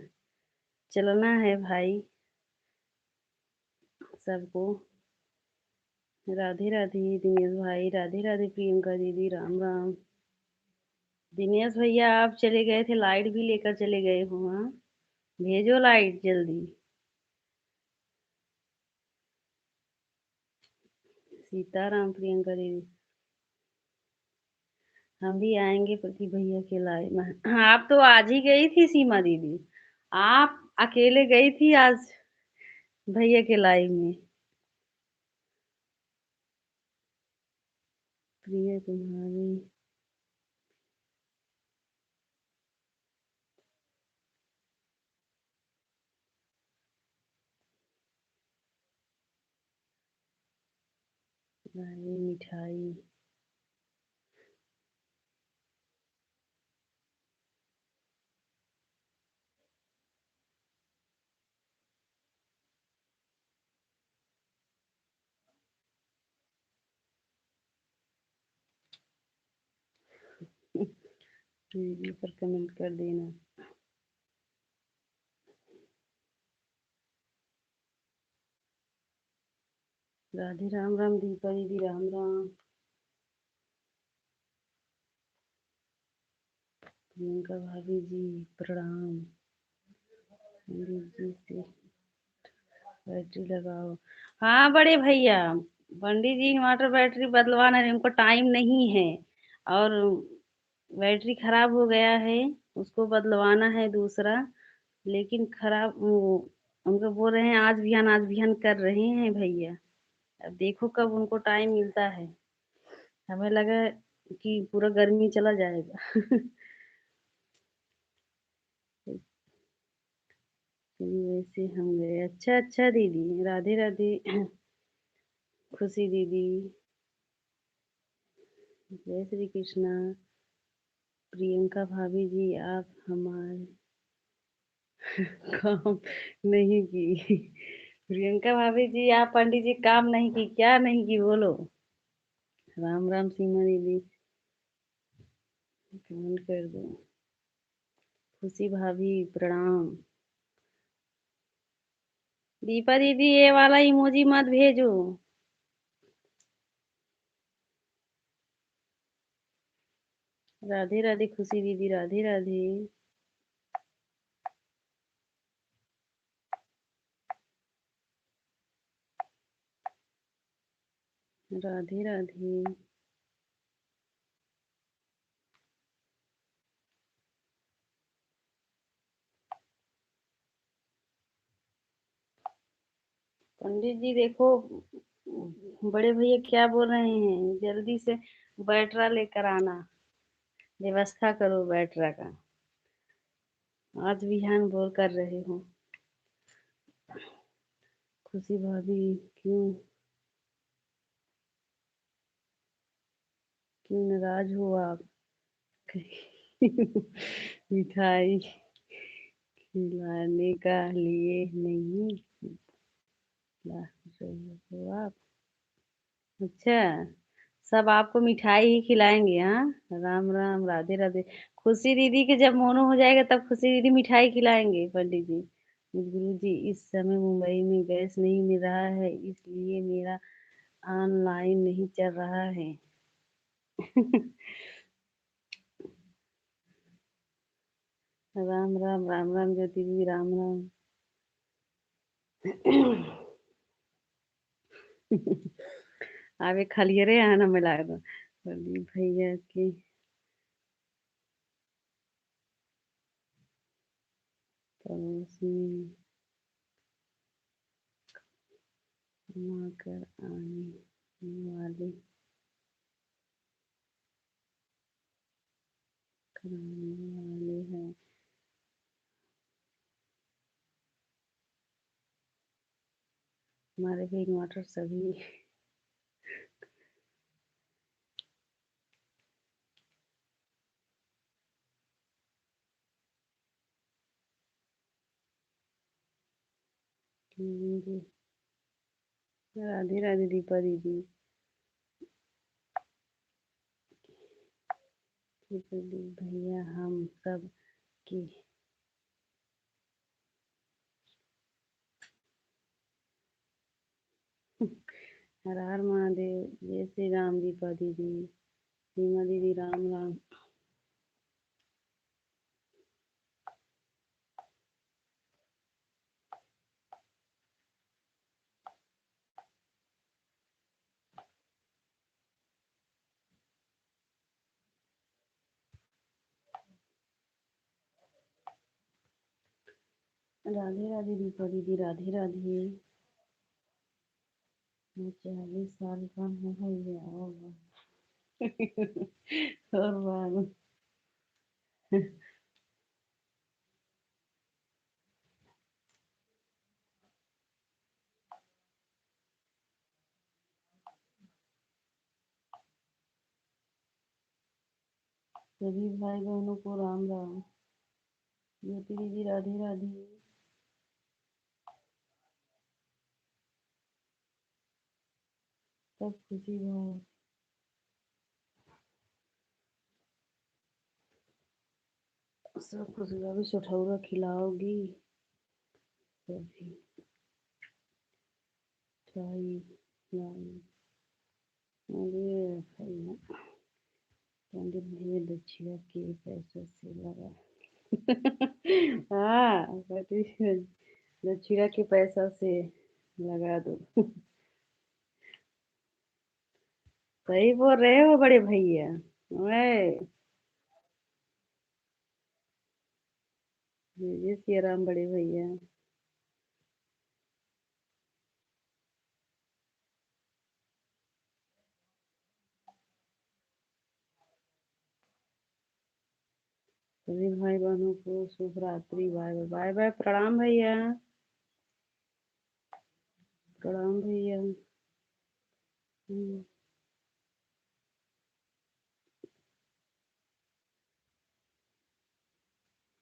A: चलना है भाई सबको। राधे राधे दिनेश भाई। राधे राधे प्रियंका दीदी। राम राम। दिनेश भैया आप चले गए थे लाइट भी लेकर चले गए हो। हाँ। भेजो लाइट जल्दी। सीताराम प्रियंका दीदी। हम भी आएंगे प्रति भैया के लाइव में। आप तो आज ही गई थी सीमा दीदी। आप अकेले गई थी आज। भैया के लाइव में। प्रिय तुम्हारी। लाई मिठाई। वीडियो पर कमेंट कर देना। राधे राम राम दीपा दीदी राम राम। प्रियंका भाभी जी प्रणाम। पंडित जी से बैटरी लगाओ। हाँ बड़े भैया, पंडित जी इन्वर्टर बैटरी बदलवाना है, उनको टाइम नहीं है। और बैटरी खराब हो गया है, उसको बदलवाना है दूसरा। लेकिन खराब वो उनको बोल रहे हैं आज बिहान कर रहे हैं भैया। अब देखो कब उनको टाइम मिलता है। हमें लगा कि पूरा गर्मी चला जाएगा। वैसे हम गए। अच्छा अच्छा दीदी, राधे राधे। खुशी दीदी, जय श्री कृष्णा। प्रियंका भाभी जी आप हमारे काम नहीं की। प्रियंका भाभी जी आप पंडित जी काम नहीं की, क्या नहीं की बोलो। राम राम सीमा दीदी, कमेंट कर दो। खुशी भाभी प्रणाम। दीपा दीदी ये वाला इमोजी मत भेजो। राधे राधे खुशी दीदी, राधे राधे। राधे राधे। पंडित जी देखो, बड़े भैया क्या बोल रहे हैं, जल्दी से बैटरा लेकर आना। व्यवस्था करो बैटरा का। आज बिहान बोल कर रहे हो। खुशी भाभी क्यों क्यों नाराज हो आप। मिठाई खिलाने का लिए नहीं ला रही हो आप। अच्छा, सब आपको मिठाई ही खिलाएंगे हाँ। राम राम राधे राधे। खुशी दीदी के जब मोनो हो जाएगा तब खुशी दीदी मिठाई खिलाएंगे पंडित जी। गुरु जी इस समय मुंबई में गैस नहीं मिल रहा है, इसलिए मेरा ऑनलाइन नहीं चल रहा है। राम राम राम राम ज्योति दीदी राम राम। आवे खलियरे आना मिला दो प्रदीप भैया की। पड़ोस में कमाकर आने वाले कराने वाले हैं। हमारे भी इन्वर्टर सभी। जी, राधे राधे दीपा दीदी। कि प्रदीप भैया हम सब की। हर हर महादेव, जय श्री राम दीपा दीदी। सीमा दीदी राम राम। राधे राधे दीपा दीदी, राधे राधे। मैं 40 साल का हूँ भैया। और बाबू। सभी भाई बहनों को राम राम। ज्योति दीदी राधे राधे। सब खुशी भाई। सब खुशी भाभी सुठौरा खिलाओगी तभी। चाय लाई। अरे भैया पंडित भैया दक्षिणा के पैसों से लगा। हाँ पंडित दक्षिणा के पैसा से लगा दो। सही बोल रहे हो बड़े भैया। ओए जय सिया राम बड़े भैया। सभी भाई बहनों को शुभ रात्रि। Bye bye bye bye. प्रणाम भैया। प्रणाम भैया।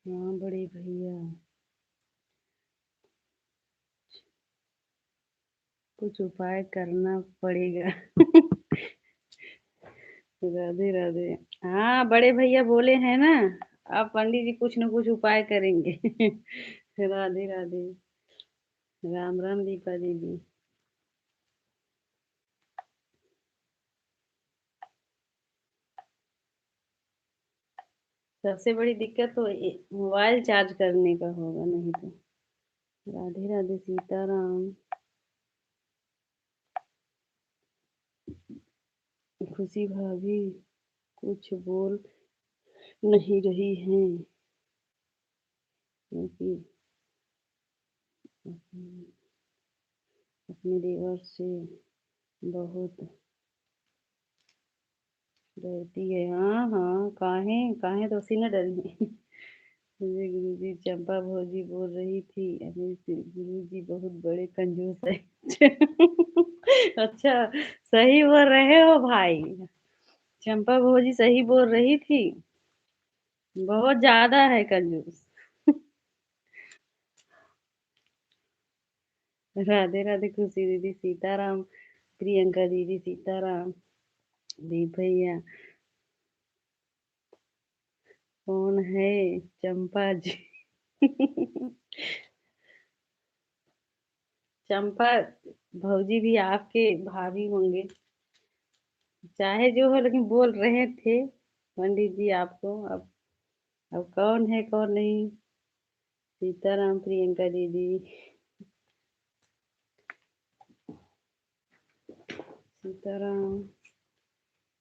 A: हाँ बड़े भैया कुछ उपाय करना पड़ेगा। राधे राधे। हाँ बड़े भैया बोले हैं ना। अब पंडित जी कुछ न कुछ उपाय करेंगे। राधे राधे। राम राम दीपा दीदी। सबसे बड़ी दिक्कत तो मोबाइल चार्ज करने का होगा नहीं तो। राधे राधे सीताराम। खुशी भाभी कुछ बोल नहीं रही हैं क्योंकि अपने देवर से बहुत डरती है। हाँ हाँ काहे काहे तो उसी ने डरी है। मुझे गुरुजी चंपा भौजी बोल रही थी अभी गुरुजी बहुत बड़े कंजूस है। अच्छा सही बोल रहे हो भाई। चंपा भौजी सही बोल रही थी। बहुत ज्यादा है कंजूस। राधे राधे खुशी दीदी सीताराम। प्रियंका दीदी सीताराम। दीप भैया कौन है चंपा जी। चंपा भौजी भी आपके भाभी होंगे। चाहे जो हो लेकिन बोल रहे थे पंडित जी आपको। अब कौन है कौन नहीं। सीताराम प्रियंका दीदी। सीताराम।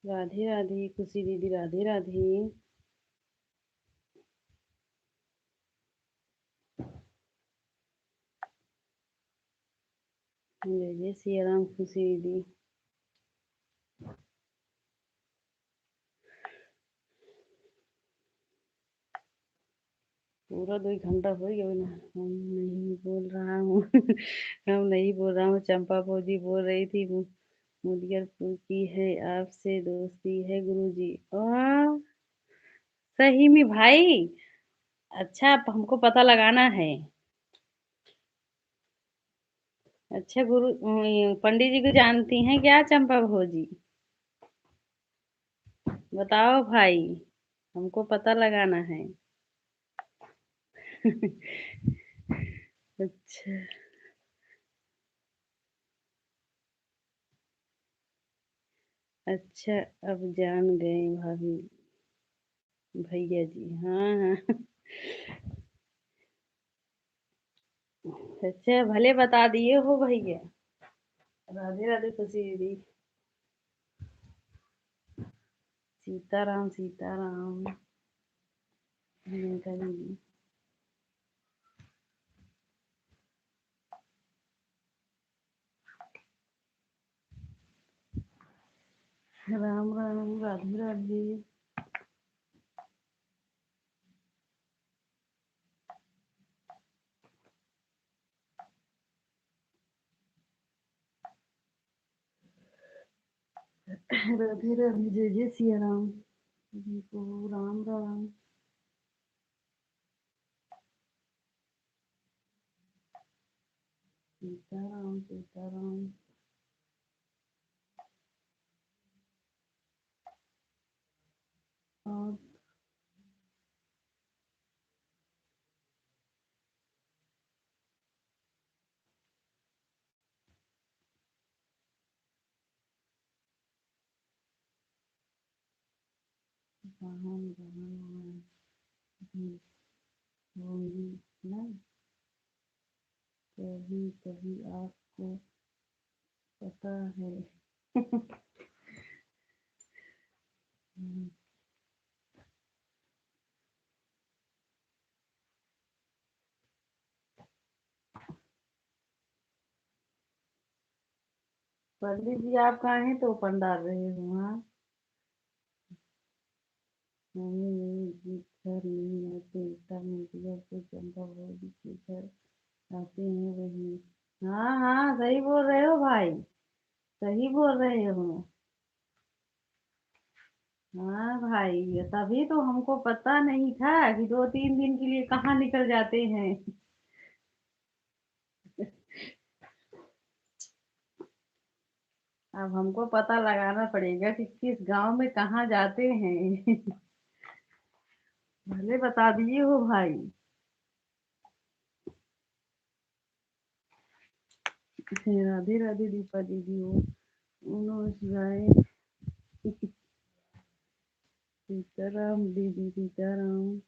A: राधे राधे खुशी दीदी राधे राधे। जय जय सिया राम खुशी दीदी। पूरा 2 घंटा हो गया ना। हम नहीं बोल रहा हूँ। हम नहीं बोल रहा हूँ। चंपा फौजी बोल रही थी मुदियरपुर की है आपसे दोस्ती है गुरुजी। वाह सही में भाई। अच्छा अब हमको पता लगाना है। अच्छा पंडित जी को जानती हैं क्या चंपा भौजी। बताओ भाई। हमको पता लगाना है। अच्छा। अच्छा अब जान गए भाभी भैया जी। हाँ हाँ। अच्छा भले बता दिए हो भैया। राधे राधे खुशी दीदी। सीताराम सीताराम। प्रियंका दीदी। राम राम, राधे राधे। राधे राधे, जय जय सिया राम जी को। राम राम। सीताराम सीताराम। और राम राम भी होंगी ना, कभी कभी आपको पता है। पंडित जी आप कहाँ हैं तो अपन डाल रहे हो? हाँ, मम्मी जी घर नहीं आते, मीडिया से चंदा भाभी के घर आते हैं वही। हाँ हाँ, सही बोल रहे हो भाई, सही बोल रहे हो। हाँ भाई, तभी तो हमको पता नहीं था कि 2-3 दिन के लिए कहाँ निकल जाते हैं। अब हमको पता लगाना पड़ेगा कि किस गांव में कहाँ जाते हैं। भले बता दिए हो भाई। राधे राधे दीपा दीदी हो, उन्होंने शिवाय। सीताराम दीदी, सीताराम।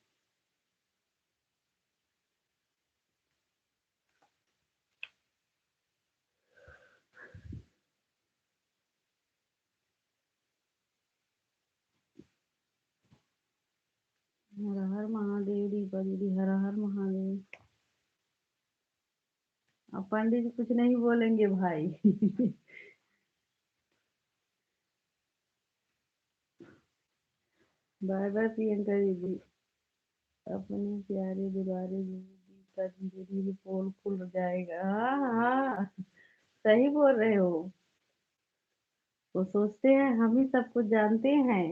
A: हर हर महादेव दीपा दीदी, हर हर महादेव। अब पंडित जी कुछ नहीं बोलेंगे भाई। बाय बाय प्रियंका दीदी। अपने प्यारे दुलारे दीदी का धीरे धीरे पोल खुल जाएगा। हाँ हाँ, सही बोल रहे हो। वो सोचते हैं हम ही सब कुछ जानते हैं।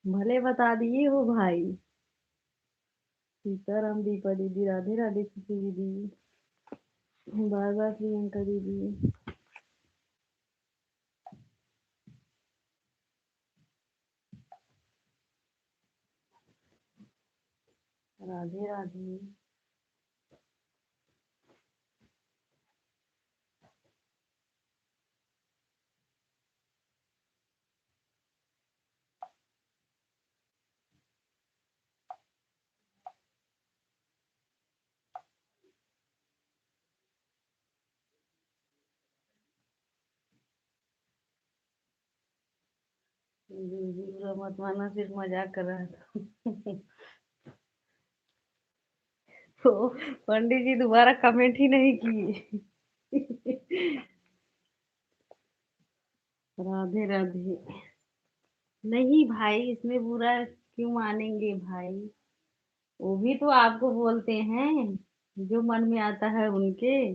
A: भले बता दिए हो भाई। सीताराम दीपा दीदी, राधे राधे खुशी दीदी। बाय बाय प्रियंका दीदी। राधे राधे। दीदी बुरा मत माना, सिर्फ मजाक कर रहा था। तो पंडित जी दोबारा कमेंट ही नहीं किए। राधे राधे। नहीं भाई, इसमें बुरा क्यों मानेंगे भाई? वो भी तो आपको बोलते हैं, जो मन में आता है उनके।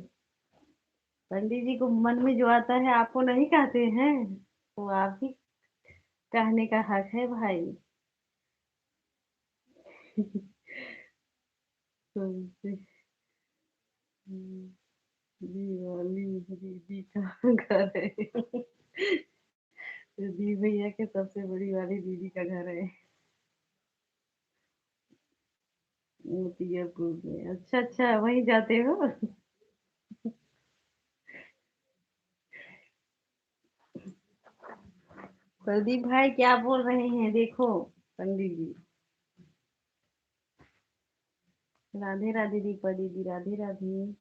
A: पंडित जी को मन में जो आता है आपको नहीं कहते हैं, तो आप ही कहने का हक है भाई। तो दिवाली दीदी का घर है। दी भैया के सबसे बड़ी वाली दीदी का घर है मोतियापुर में। अच्छा अच्छा, वहीं जाते हो। प्रदीप भाई क्या बोल रहे हैं देखो, पंडित जी। राधे राधे दीपा दीदी, राधे राधे।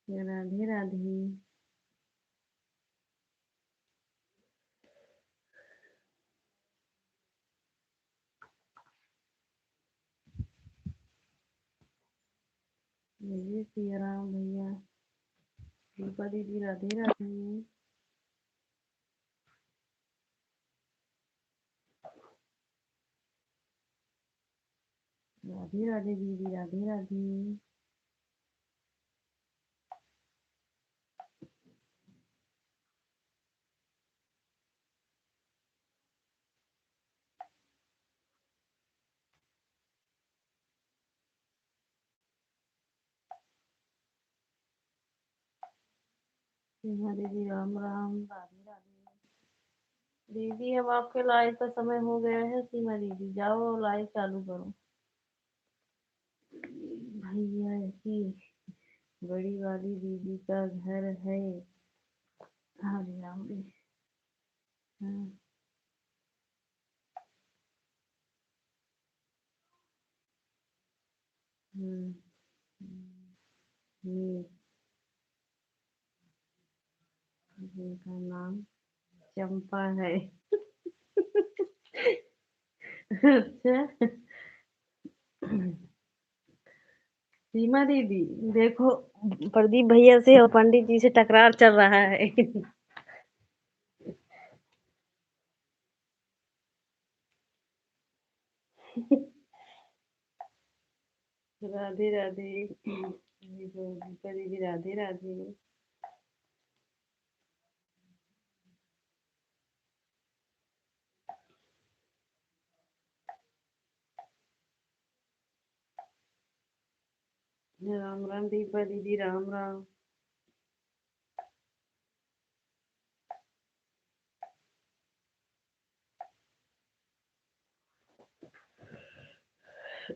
A: राधे राधे। जय सिया राम भैया। दीपा दीदी राधे राधे। राधे राधे दीदी राधे राधे। सीमा दीदी राम राम राधे राधे। दीदी अब आपके लाइव का समय हो गया है। सीमा दीदी जाओ लाइव चालू करो। भैया की बड़ी वाली दीदी का घर है हरियाणा में। हाँ। हम्म, हम्म, जिनका नाम चंपा है। अच्छा। सीमा दीदी देखो, प्रदीप भैया से और पंडित जी से टकरार चल रहा है। राधे राधे। दीपा दीदी राधे राधे। राम राम दीपा दीदी राम राम।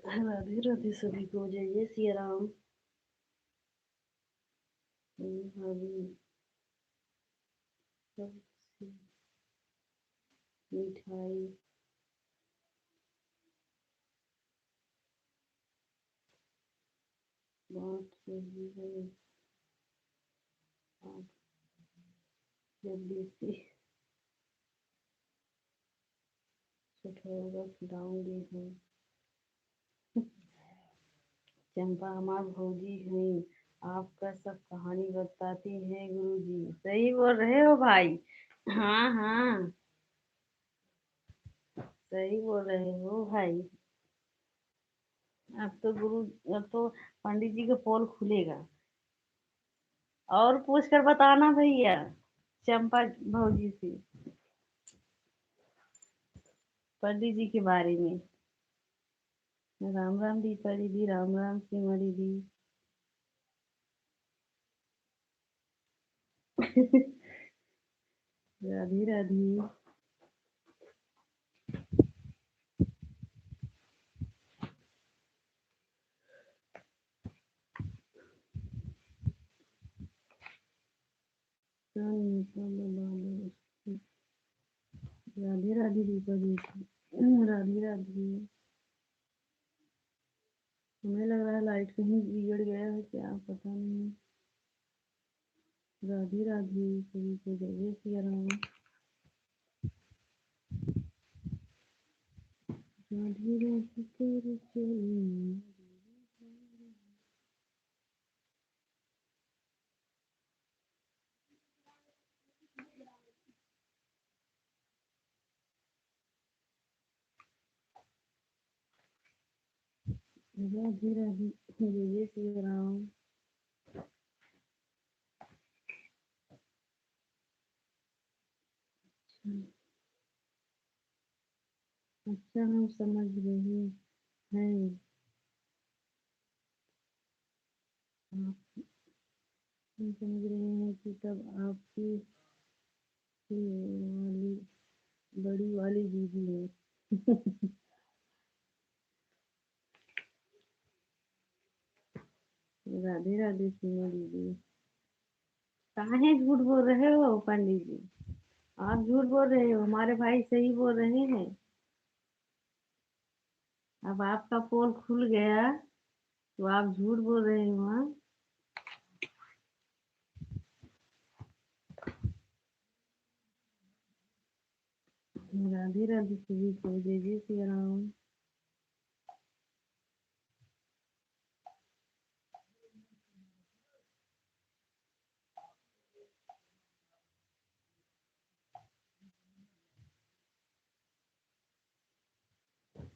A: राधे राधे सभी को, जय जय सिया राम। भाभी सबसे मिठाई बांट रही है आप, जल्दी से कठौरा खिलाऊंगी हम। चंपा हमार भौजी हैं, आपका सब कहानी बताती हैं गुरुजी। सही बोल रहे हो भाई। हाँ हाँ, सही बोल रहे हो भाई। अब तो गुरु, अब तो पंडित जी का पोल खुलेगा। और पूछ कर बताना भैया, चंपा भौजी से पंडित जी के बारे में। राम राम दीपा दीदी राम राम सीमा दीदी। राधे राधे। राधे राधे दीपा दीदी राधे राधे। हमें लग रहा है लाइट कहीं बिगड़ गया है क्या, पता नहीं। राधे राधे सभी को, जय जय सिया राम। राधे राधे कर चली। राधे राधे जय जय सिया राम। अच्छा हम समझ रहे हैं, हम समझ रहे हैं कि तब आपकी ही वाली बड़ी वाली दीदी है। राधे राधे सीमा दीदी। काहे झूठ बोल रहे हो पंडित जी? आप झूठ बोल रहे हो, हमारे भाई सही बोल रहे हैं। अब आपका पोल खुल गया तो आप झूठ बोल रहे हो। हाँ? राधे राधे सभी को, जय जय श्री राम।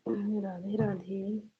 A: राधे राधे।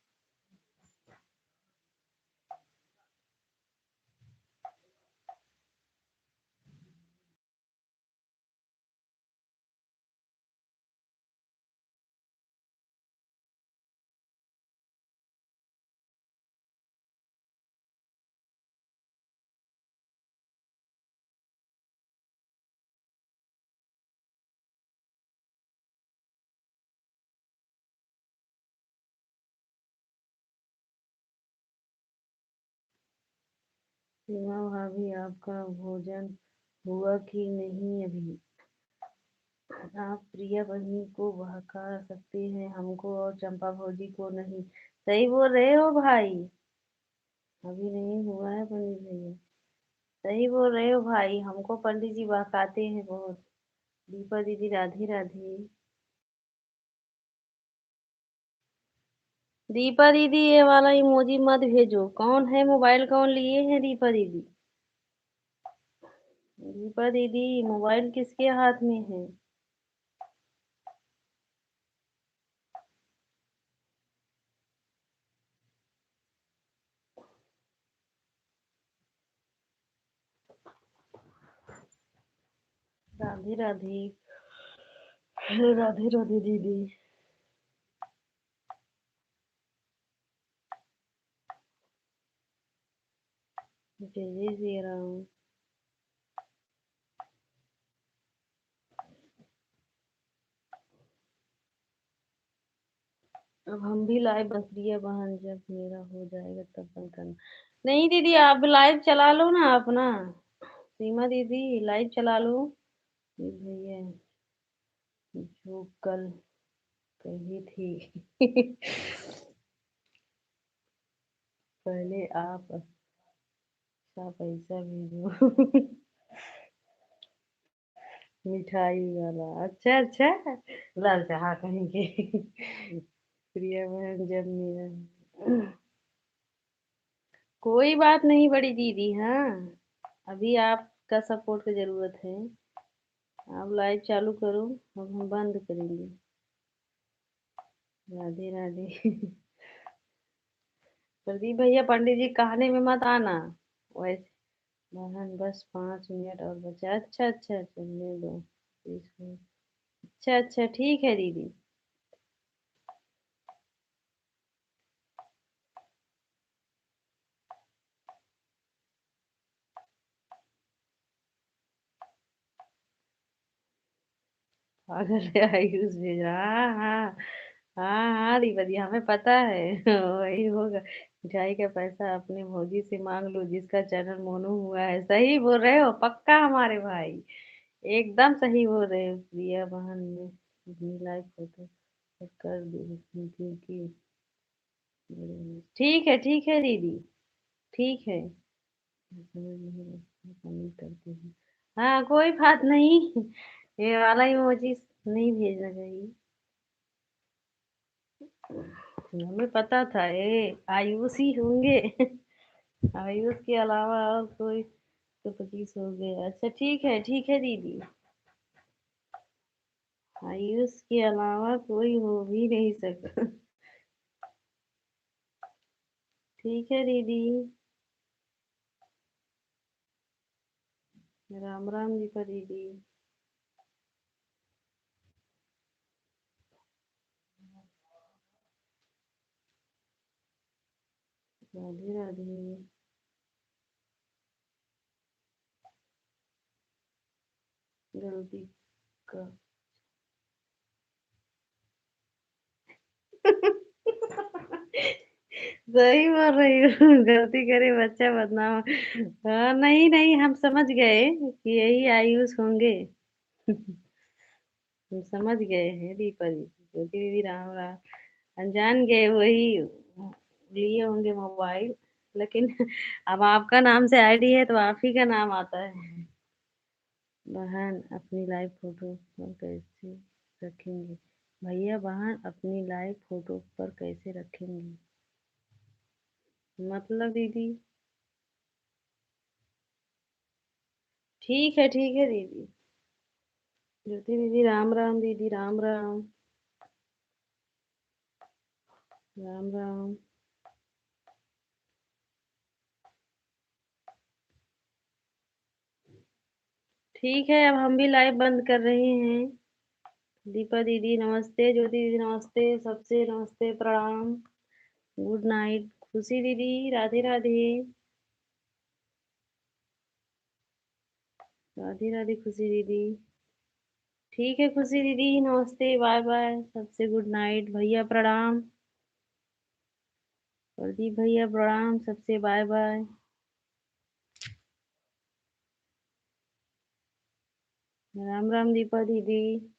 A: सीमा भाभी, आपका भोजन हुआ कि नहीं अभी? आप प्रिया बहनी को बहका सकते हैं, हमको और चंपा भौजी को नहीं। सही बोल रहे हो भाई। अभी नहीं हुआ है पंडित भैया। सही बोल रहे हो भाई, हमको पंडित जी बहकाते हैं बहुत। दीपा दीदी राधे राधे। दीपा दीदी ये वाला इमोजी मत भेजो। कौन है मोबाइल, कौन लिए हैं दीपा दीदी? दीपा दीदी मोबाइल किसके हाथ में है? राधे राधे। राधे राधे दीदी। जय श्री राम। अब हम भी लाइव बस रही है बहन, जब मेरा हो जाएगा तब बंद करना। नहीं दीदी, आप लाइव चला लो ना अपना। सीमा दीदी लाइव चला लो। ये भैया जो कल कही थी। पहले आप अच्छा पैसा भेजो। मिठाई वाला, अच्छा अच्छा। लाल चाह कहीं के। प्रिया बहन जब मेरा। कोई बात नहीं बड़ी दीदी, हाँ। अभी आपका सपोर्ट की जरूरत है। आप लाइव चालू करो, अब हम बंद करेंगे। राधे राधे। प्रदीप भैया, पंडित जी कहने में मत आना वैसे। बहन बस 5 मिनट और बचा। अच्छा अच्छा, चलने दो। इसको- अच्छा अच्छा, ठीक है दीदी। पागल है आयुष भेज रहा। हाँ हाँ। हाँ हाँ दीपा दी, हमें पता है। वही होगा। मिठाई का पैसा अपने भौजी से मांग लो, जिसका चैनल मोनू हुआ है। सही बोल रहे हो पक्का हमारे भाई। एकदम सही बोल रहे हो। प्रिया बहन ने अपनी लाइफ फोटो कर दी क्योंकि। ठीक है दीदी। ठीक है। समझ नहीं कमी करते हैं। हाँ कोई बात नहीं। ये वाला इमोजी नहीं भेजना चाहिए। हमें पता था ये आयुष ही होंगे। आयुष के अलावा और कोई तो 25 हो गए। अच्छा ठीक है दीदी। आयुष के अलावा कोई हो भी नहीं सकता। ठीक है दीदी। राम राम जी का दीदी। राधे राधे। गलती का। सही बोल रही हूँ। गलती करे बच्चा बदनाम। हाँ नहीं नहीं, हम समझ गए कि यही आयुष होंगे। हम समझ गए हैं दीपा जी। ज्योति दीदी राम राम। अनजान गए वही लिए होंगे मोबाइल। लेकिन अब आपका नाम से आईडी है तो आप ही का नाम आता है। बहन अपनी लाइव फोटो पर कैसे रखेंगे? भैया बहन अपनी लाइव फोटो पर कैसे रखेंगे? मतलब दीदी। ठीक है दीदी। ज्योति दीदी राम राम, दीदी राम राम। राम राम। ठीक है, अब हम भी लाइव बंद कर रहे हैं। दीपा दीदी नमस्ते, ज्योति दीदी नमस्ते, सबसे नमस्ते प्रणाम। गुड नाइट खुशी दीदी, राधे राधे। राधे राधे खुशी दीदी। ठीक है खुशी दीदी, नमस्ते बाय बाय, सबसे गुड नाइट। भैया प्रणाम, प्रदीप भैया प्रणाम, सबसे बाय बाय। राम राम दीपा दीदी।